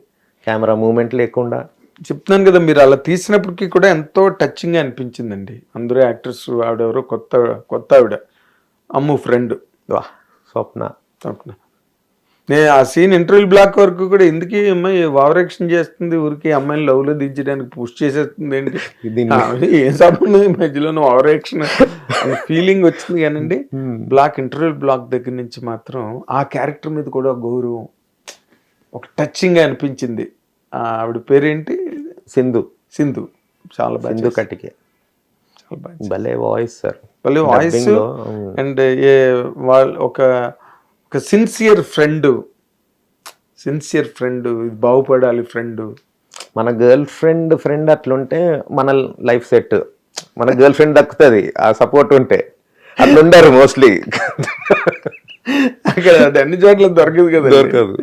C: కెమెరా మూమెంట్ లేకుండా.
A: చెప్తున్నాను కదా, మీరు అలా తీసినప్పటికీ కూడా ఎంతో టచింగ్ గా అనిపించిందండి. అందరూ యాక్టర్స్, ఆవిడెవరో కొత్త ఆవిడ, అమ్ము ఫ్రెండ్,
C: స్వప్న.
A: నేను ఆ సీన్ ఇంటర్వ్యూ బ్లాక్ వరకు కూడా ఎందుకు అమ్మాయి ఓవరాక్షన్ చేస్తుంది, ఊరికి అమ్మాయిని లవ్ లో దించడానికి పుష్ చేసేస్తుంది ఏంటి, ఏం సంబంధం మధ్యలో ఓవరాక్షన్ ఫీలింగ్ వచ్చింది. కానండి ఇంటర్వ్యూ బ్లాక్ దగ్గర నుంచి మాత్రం ఆ క్యారెక్టర్ మీద కూడా గౌరవం, ఒక టచింగ్ గా అనిపించింది. ఆవిడ పేరేంటి? సింధు. చాలా బాగా,
C: సింధు కటికే,
A: చాలా బాగా,
C: భలే వాయిస్ సార్,
A: భలే వాయిస్. అండ్ ఒక సిన్సియర్ ఫ్రెండ్, బాగుపడాలి ఫ్రెండ్.
C: మన గర్ల్ ఫ్రెండ్ అట్లుంటే మన లైఫ్ సెట్, మన గర్ల్ ఫ్రెండ్ దక్కుతుంది ఆ సపోర్ట్ ఉంటే. అట్లుండారు మోస్ట్లీ
A: అక్కడ అన్ని చోట్ల దొరకదు.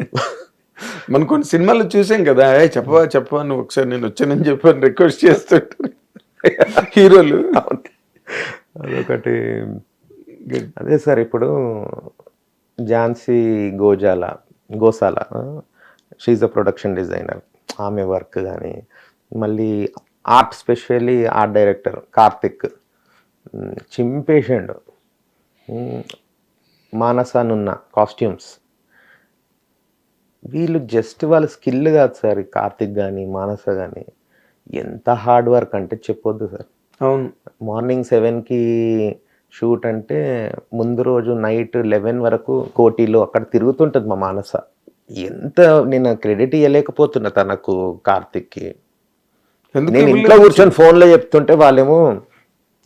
A: మనం కొన్ని సినిమాలు చూసాం కదా, చెప్పవా నువ్వు ఒకసారి నేను వచ్చానని చెప్పని రిక్వెస్ట్ చేస్తుంటారు హీరోలు.
C: అదొకటి. అదే సార్, ఇప్పుడు Jhansi Gosala, she a production designer, ఆమె వర్క్ కానీ, మళ్ళీ art, specially art director Karthik చింపేషండ్. మానసానున్న కాస్ట్యూమ్స్, వీళ్ళు జస్ట్ వాళ్ళ స్కిల్ కాదు సార్. కార్తిక్ కానీ మానస కానీ ఎంత హార్డ్ వర్క్ అంటే చెప్పొద్దు సార్.
A: అవును,
C: మార్నింగ్ 7కి షూట్ అంటే ముందు రోజు నైట్ 11 వరకు కోటిలో అక్కడ తిరుగుతుంటుంది మా మానస. ఎంత నేను క్రెడిట్ ఇవ్వలేకపోతున్నా తనకు, కార్తిక్కి.
A: ఎందుకు
C: నేను ఇంట్లో కూర్చొని ఫోన్లో చెప్తుంటే వాళ్ళేమో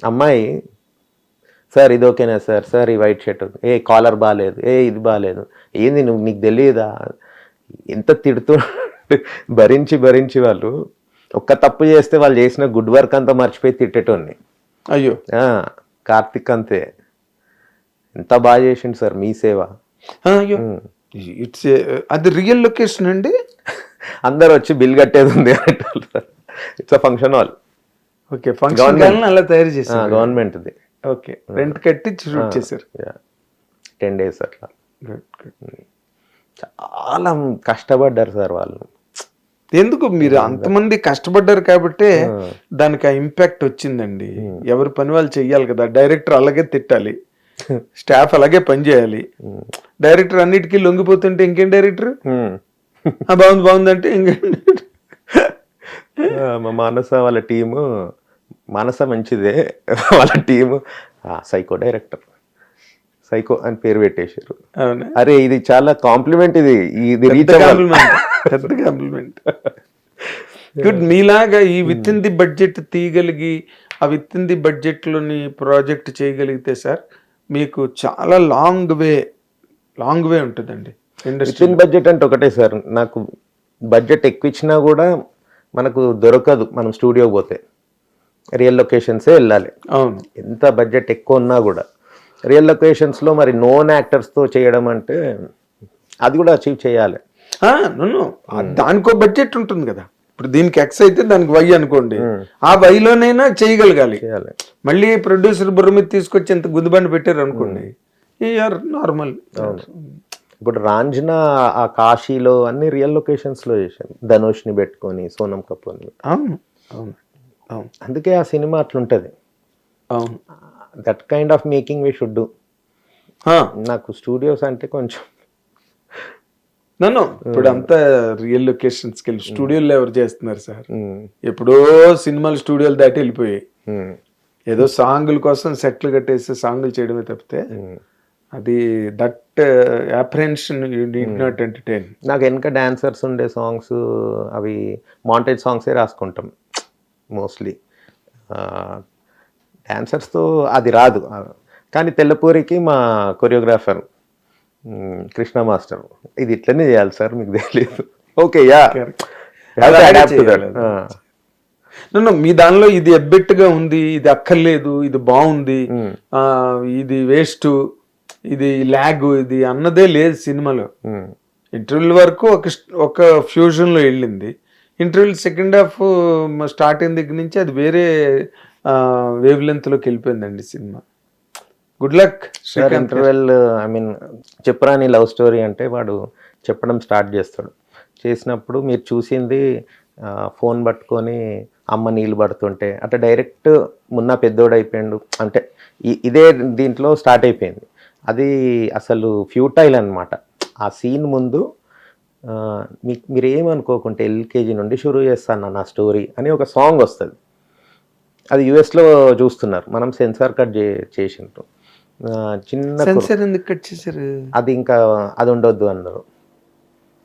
C: అమ్మాయి సార్ ఇది ఓకేనా సార్, సార్ ఈ వైట్ షర్ట్ కాలర్ బాగాలేదు, ఇది బాగాలేదు, ఏంది నువ్వు నీకు తెలియదా, ఎంత తిడుతూ భరించి వాళ్ళు ఒక్క తప్పు చేస్తే వాళ్ళు చేసిన గుడ్ వర్క్ అంతా మర్చిపోయి తిట్టేటోని.
A: అయ్యో
C: కార్తిక్ అంతే, ఎంత బాగా చేసిండు సార్ మీ సేవ.
A: అయ్యో ఇట్స్ అది రియల్ లొకేషన్ అండి?
C: అందరు వచ్చి బిల్ కట్టేది ఉంది sir. It's function hall.
A: Okay, function hall అలా తయారు చేశారు
C: గవర్నమెంట్ది.
A: ఓకే, రెంట్ కట్టి షూట్ చేశారు
C: 10 days అట్లా. చాలా కష్టపడ్డారు సార్ వాళ్ళు.
A: ఎందుకు మీరు అంతమంది కష్టపడ్డారు కాబట్టి దానికి ఆ ఇంపాక్ట్ వచ్చిందండి. ఎవరి పని వాళ్ళు చెయ్యాలి కదా. డైరెక్టర్ అలాగే తిట్టాలి, స్టాఫ్ అలాగే పనిచేయాలి. డైరెక్టర్ అన్నిటికీ లొంగిపోతుంటే ఇంకేం డైరెక్టర్ బాగుంది అంటే ఇంకేం.
C: మా మానస వాళ్ళ టీము, మానస మంచిదే, వాళ్ళ టీము సైకో డైరెక్టర్, సైకో అని పేరు పెట్టేశారు.
A: అవునా?
C: అరే ఇది చాలా కాంప్లిమెంట్, ఇది రీచ్
A: పెద్ద కాంప్లిమెంట్. గుడ్. మీలాగా ఈ విత్ ఇన్ ది బడ్జెట్ తీయగలిగి ఆ విత్ ఇన్ ది బడ్జెట్ లోని ప్రాజెక్ట్ చేయగలిగితే సార్ మీకు చాలా లాంగ్ వే ఉంటుందండి ఇండస్ట్రీ.
C: విత్ ఇన్ బడ్జెట్ అంటే ఒకటే సార్, నాకు బడ్జెట్ ఎక్కువ ఇచ్చినా కూడా మనకు దొరకదు. మనం స్టూడియో పోతే రియల్ లొకేషన్సే వెళ్ళాలి.
A: అవును,
C: ఎంత బడ్జెట్ ఎక్కువ ఉన్నా కూడా రియల్ లొకేషన్స్లో మరి నోన్ యాక్టర్స్తో చేయడం అంటే అది కూడా అచీవ్ చేయాలి.
A: దానికో బడ్జెట్ ఉంటుంది కదా. ఇప్పుడు దీనికి ఎక్స్ అయితే దానికి వై అనుకోండి, ఆ వైలోనైనా చేయగలగాలి. మళ్ళీ ప్రొడ్యూసర్ బుర్ర మీద తీసుకొచ్చి ఎంత గుద్దుబండి పెట్టారు అనుకోండి, నార్మల్.
C: ఇప్పుడు రాంజనా ఆ కాశీలో అన్ని రియల్ లొకేషన్స్లో చేశాను, ధనుష్ని పెట్టుకొని, సోనం కపూర్ని.
A: అవును అవును అవును,
C: అందుకే ఆ సినిమా అట్లుంటుంది.
A: అవును,
C: that kind of making we should do. నాకు స్టూడియోస్ అంటే కొంచెం
A: నన్ను ఇప్పుడు అంతా రియల్ లొకేషన్స్కి వెళ్ళి స్టూడియోలో ఎవరు చేస్తున్నారు సార్? ఎప్పుడో సినిమాలు స్టూడియోలు దాటి వెళ్ళిపోయాయి. ఏదో సాంగుల కోసం సెట్లు కట్టేసి సాంగులు చేయడమే తప్పితే అది that apprehension you need not entertain.
C: నాకు వెనక డాన్సర్స్ ఉండే సాంగ్స్, అవి మాంటేజ్ సాంగ్సే రాసుకుంటాం మోస్ట్లీ. డాన్సర్స్తో అది రాదు. కానీ తెల్లపూరికి మా కొరియోగ్రాఫర్ కృష్ణ మాస్టర్ ఇది ఇట్లనే చేయాలి సార్, మీకు తెలియదు. ఓకే యా,
A: మీ దానిలో ఇది ఎబ్బెట్టుగా ఉంది, ఇది అక్కర్లేదు, ఇది బాగుంది, ఇది వేస్ట్, ఇది ల్యాగ్, ఇది అన్నదే లేదు సినిమాలో. ఇంటర్వ్యూల వరకు ఒక ఫ్యూజన్ లో వెళ్ళింది. ఇంటర్వ్యూల్ సెకండ్ హాఫ్ స్టార్ట్ అయిన దగ్గర నుంచి అది వేరే వేవ్ లెంత్ లోకి వెళ్ళిపోయిందండి cinema. Good luck Srikanth.
C: Interval I mean చెప్పరాని లవ్ స్టోరీ అంటే వాడు చెప్పడం స్టార్ట్ చేస్తాడు. చేసినప్పుడు మీరు చూసింది ఫోన్ పట్టుకొని అమ్మ నీళ్ళు పడుతుంటే అట్లా డైరెక్ట్ మున్నా పెద్దోడు అయిపోయాడు అంటే ఇదే దీంట్లో స్టార్ట్ అయిపోయింది. అది అసలు ఫ్యూటైల్ అనమాట. ఆ సీన్ ముందు మీరు ఏమనుకోకుంటే ఎల్కేజీ నుండి షురూ చేస్తాను నా స్టోరీ అని ఒక సాంగ్ వస్తుంది. అది యుఎస్లో చూస్తున్నారు, మనం సెన్సార్ కట్ చేసిండ్రు. చిన్న
A: సెన్సార్ ఎందుకు కట్ చేశారు?
C: అది ఇంకా అది ఉండొద్దు అన్నారు.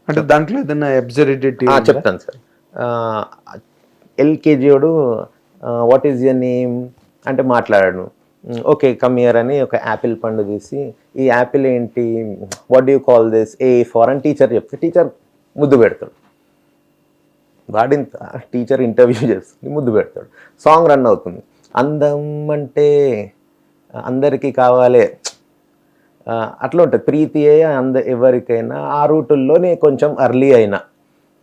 A: అంటే దాంట్లో ఏదైనా అబ్సర్డిటీ
C: చెప్తాను సార్. ఎల్కేజీడు వాట్ ఈజ్ యువర్ నేమ్ అంటే మాట్లాడాడు. ఓకే కమ్ హియర్ అని ఒక యాపిల్ పండు తీసి ఈ యాపిల్ ఏంటి, what do you call this, A foreign teacher చెప్తే టీచర్ ముద్దు పెడతాడు. వాడింత టీచర్ ఇంటర్వ్యూ చేస్తుంది, ముద్దు పెడతాడు. సాంగ్ రన్ అవుతుంది. అందం అంటే అందరికీ కావాలి అట్లా ఉంటుంది. ప్రీతియే ఎవరికైనా ఆ రూటుల్లోనే కొంచెం అర్లీ అయినా.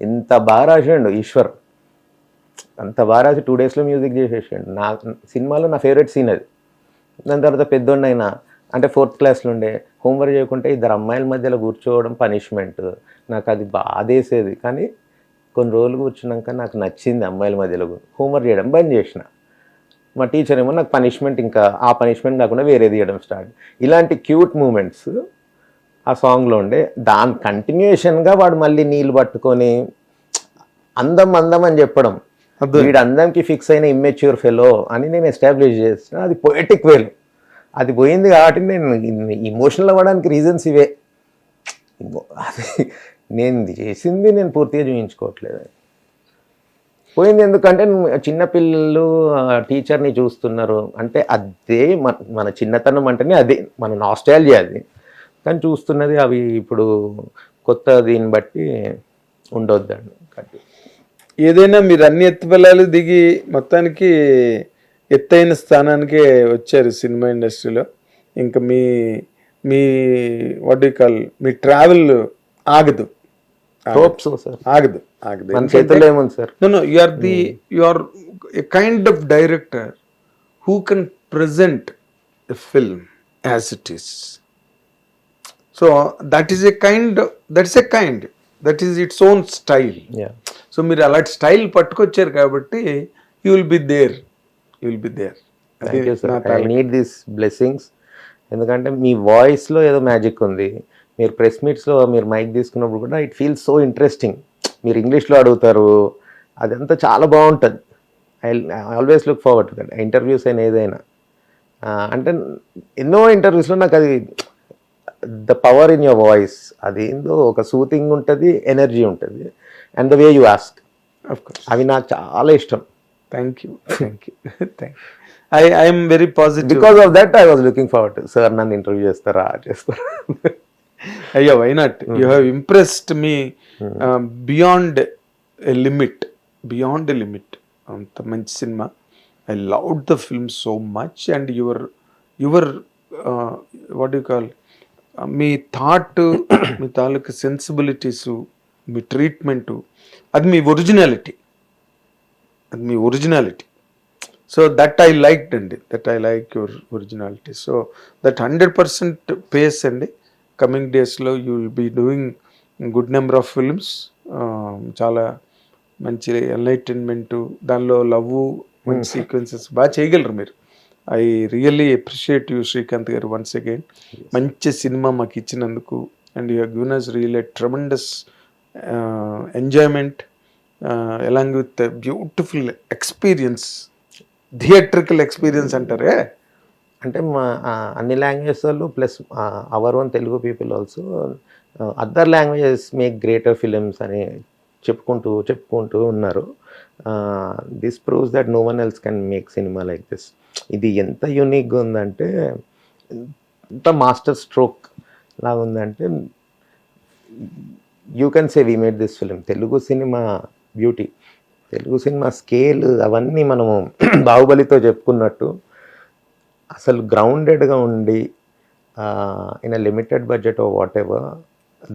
C: ఇంత బాగా రాసాడు ఈశ్వర్, అంత బాగా రాసి 2 daysలో మ్యూజిక్ చేసేసాడు. నా సినిమాలో నా ఫేవరెట్ సీన్ అది. దాని తర్వాత పెద్దోడినైనా అంటే 4th క్లాస్లో ఉండే హోంవర్క్ చేయకుంటే 2 అమ్మాయిల మధ్యలో కూర్చోవడం పనిష్మెంట్. నాకు అది బాధేసేది. కానీ కొన్ని రోజులు కూర్చున్నాక నాకు నచ్చింది అమ్మాయిల మధ్యలో హోంవర్క్ చేయడం బంద్ చేసిన. మా టీచర్ ఏమో నాకు పనిష్మెంట్ ఇంకా ఆ పనిష్మెంట్ కాకుండా వేరేది ఇవ్వడం స్టార్ట్. ఇలాంటి క్యూట్ మూమెంట్స్ ఆ సాంగ్లో ఉండే. దాని కంటిన్యూషన్గా వాడు మళ్ళీ నీళ్ళు పట్టుకొని అందం అందం అని చెప్పడం, వీడు అందంకి ఫిక్స్ అయిన ఇమ్మెచ్యూర్ ఫెలో అని నేను ఎస్టాబ్లిష్ చేసిన. అది పొయిటిక్ వేలో అది పోయింది కాబట్టి నేను ఇమోషనల్ అవ్వడానికి రీజన్స్ ఇవే. అది నేను చేసింది నేను పూర్తిగా చూపించుకోవట్లేదు. పోయింది ఎందుకంటే చిన్న పిల్లలు టీచర్ని చూస్తున్నారు అంటే అదే మన చిన్నతనం అంటేనే అదే మన నాస్టాల్జియా అది. కానీ చూస్తున్నది అవి ఇప్పుడు కొత్త దీన్ని బట్టి ఉండొద్దండి.
A: ఏదైనా మీరు అన్ని ఎత్తుపల్లాలు దిగి మొత్తానికి ఎత్తైన స్థానానికే వచ్చారు సినిమా ఇండస్ట్రీలో. ఇంకా మీ మీ వాట్ యు కాల్ మీ ట్రావెల్ ఆగదు.
C: Hope so sir.
A: ఆగదు ఆగదు.
C: మన చేతుల్లో ఏముంది sir?
A: No, you are a kind of director who can present a film as it is. So that is its own style.
C: Yeah.
A: So మీరు అలాంటి style పట్టుకొచ్చారు కాబట్టి you will be there.
C: Thank you sir. I need this blessings. ఎందుకంటే మీ వాయిస్లో ఏదో magic ఉంది. మీరు ప్రెస్ మీట్స్లో మీరు మైక్ తీసుకున్నప్పుడు కూడా ఇట్ ఫీల్స్ సో ఇంట్రెస్టింగ్. మీరు ఇంగ్లీష్లో అడుగుతారు, అదంతా చాలా బాగుంటుంది. I always look forward to that. Interviews అయినా ఏదైనా అంటే ఎన్నో ఇంటర్వ్యూస్లో నాకు అది the power in your voice అది ఏందో ఒక సూతింగ్ ఉంటుంది, ఎనర్జీ ఉంటుంది. And the way you ask, అవి నాకు చాలా ఇష్టం.
A: Thank you. I'm very positive.
C: Because of that I was looking forward. Sir నన్ను ఇంటర్వ్యూ చేస్తారా?
A: అయ్యో, why not? You have impressed me beyond a limit. అంత మంచి cinema. I loved the film so much. And your what you call మీ thought, మీ తాలూకు sensibilities, మీ treatment, అది మీ originality. So that I liked అండి. Your originality. So that 100% pace అండి. కమింగ్ డేస్లో you will be doing good number of films. చాలా మంచి ఎన్లైటన్మెంటు, దానిలో లవ్, మంచి సీక్వెన్సెస్ బాగా చేయగలరు మీరు. I really appreciate you Srikanth గారు వన్స్ అగైన్. మంచి సినిమా మాకు ఇచ్చినందుకు. And you have given us really a tremendous enjoyment along with a beautiful experience, theatrical experience అంటారే.
C: అంటే మా అన్ని లాంగ్వేజెస్ వాళ్ళు plus our own Telugu people also other languages make greater films అని చెప్పుకుంటూ ఉన్నారు. This proves that no one else can make cinema like this. ఇది ఎంత యూనిక్గా ఉందంటే, ఎంత మాస్టర్ స్ట్రోక్ లాగా ఉందంటే, you can say we made this film. Telugu cinema beauty, Telugu cinema scale అవన్నీ మనము బాహుబలితో చెప్పుకున్నట్టు అసలు గ్రౌండెడ్గా ఉండి in a limited budget or whatever,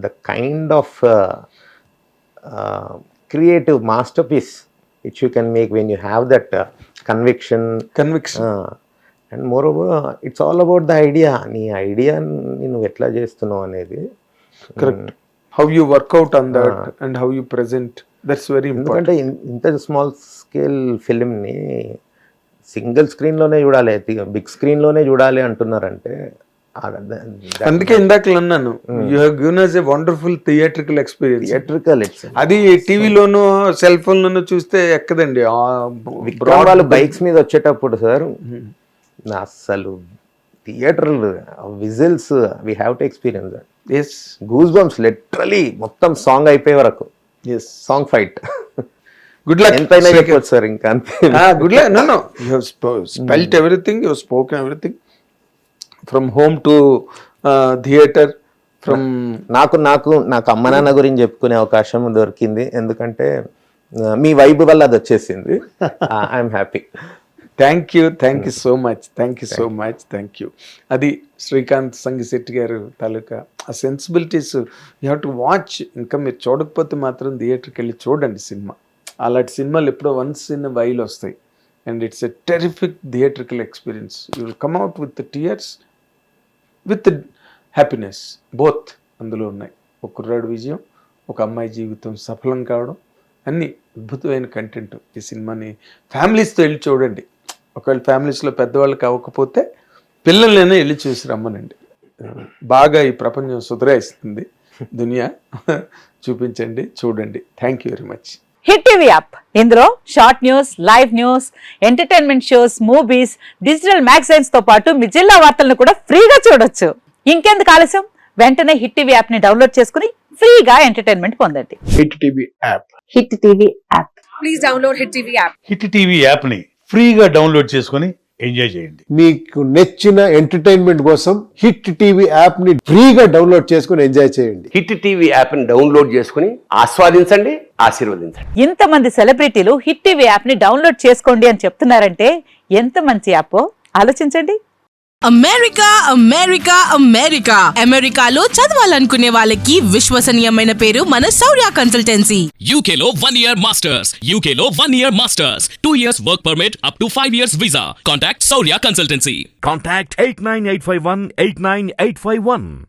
C: the kind of creative master piece which you can make when you have that conviction. And moreover it's all about the idea. నీ idea నేను ఎట్లా చేస్తున్నావు అనేది.
A: Correct. how you work out on that and how you present, that's very important.
C: ఎందుకంటే ఇంత small scale ఫిలింని single స్క్రీన్లోనే చూడాలి, big స్క్రీన్లోనే చూడాలి అంటున్నారంటే,
A: అందుకే ఇందాక అన్నాను, you have given us a wonderful theatrical experience. అది టీవీలోనూ సెల్ ఫోన్ లోనూ చూస్తే ఎక్కదండి.
C: వాళ్ళు బైక్స్ మీద వచ్చేటప్పుడు సార్ అసలు theatre whistles we have to experience that.
A: Yes,
C: goose bumps literally మొత్తం సాంగ్ అయిపోయే వరకు.
A: Yes,
C: song fight.
A: Good luck.
C: ఎంతైనా చెప్పొచ్చు సార్. ఇంకా అంతే.
A: Good luck. No you have spelt everything, you have spoken everything from home to theatre. From
C: నాకు అమ్మ నాన్న గురించి చెప్పుకునే అవకాశం దొరికింది. ఎందుకంటే మీ వైబ్ వల్ల అది వచ్చేసింది. I'm happy.
A: Thank you so much. అది శ్రీకాంత్ సంగిశెట్టి గారు తాలూకా ఆ sensibilities you have to watch. ఇంకా మీరు చూడకపోతే మాత్రం థియేటర్కి వెళ్ళి చూడండి సినిమా. అలాంటి సినిమాలు ఎప్పుడో వన్స్ ఇన్ వైల్ వస్తాయి. And it's a terrific theatrical experience. You will come out with tears, with happiness, both అందులో ఉన్నాయి. ఒక కుర్రాడు విజయం, ఒక అమ్మాయి జీవితం సఫలం కావడం, అన్ని అద్భుతమైన కంటెంట్. ఈ సినిమాని ఫ్యామిలీస్తో వెళ్ళి చూడండి. ఒకవేళ ఫ్యామిలీస్లో పెద్దవాళ్ళకి అవ్వకపోతే పిల్లలైనా వెళ్ళి చూసి రమ్మనండి. బాగా ఈ ప్రపంచం సుధరాయిస్తుంది దునియా. చూపించండి, చూడండి. Thank you very much.
D: Hit TV app, ఇందులో short news, live news, entertainment shows, movies, digital magazines తో పాటు మీ జిల్లా వార్తలను కూడా ఫ్రీగా చూడొచ్చు. ఇంకెందుకు ఆలస్యం, వెంటనే హిట్ టీవీ యాప్ ని డౌన్లోడ్ చేసుకుని ఫ్రీగా ఎంటర్టైన్మెంట్ పొందండి.
A: Hit TV app.
D: Hit TV app.
E: please download Hit TV app.
F: Hit TV యాప్ని ఫ్రీగా డౌన్లోడ్ చేసుకొని ఎంజాయ్ చేయండి.
G: మీకు నచ్చిన ఎంటర్టైన్మెంట్ కోసం హిట్ టీవీ యాప్ ని ఫ్రీగా డౌన్లోడ్ చేసుకుని ఎంజాయ్ చేయండి.
H: హిట్ టీవీ యాప్ని డౌన్లోడ్ చేసుకుని ఆస్వాదించండి, ఆశీర్వదించండి.
D: ఇంతమంది సెలబ్రిటీలు హిట్ టీవీ యాప్ ని డౌన్లోడ్ చేసుకోండి అని చెప్తున్నారంటే ఎంత మంచి యాప్ ఆలోచించండి.
I: అమెరికా అమెరికా అమెరికా అమెరికాలో చదవాలనుకునే వాళ్ళకి విశ్వసనీయమైన పేరు మన శౌర్య కన్సల్టెన్సీ.
J: UK లో 1 year masters. UK లో 1 year masters. 2 years work permit up to 5 years visa. Contact Saurya Consultancy.
K: Contact 89851 89851.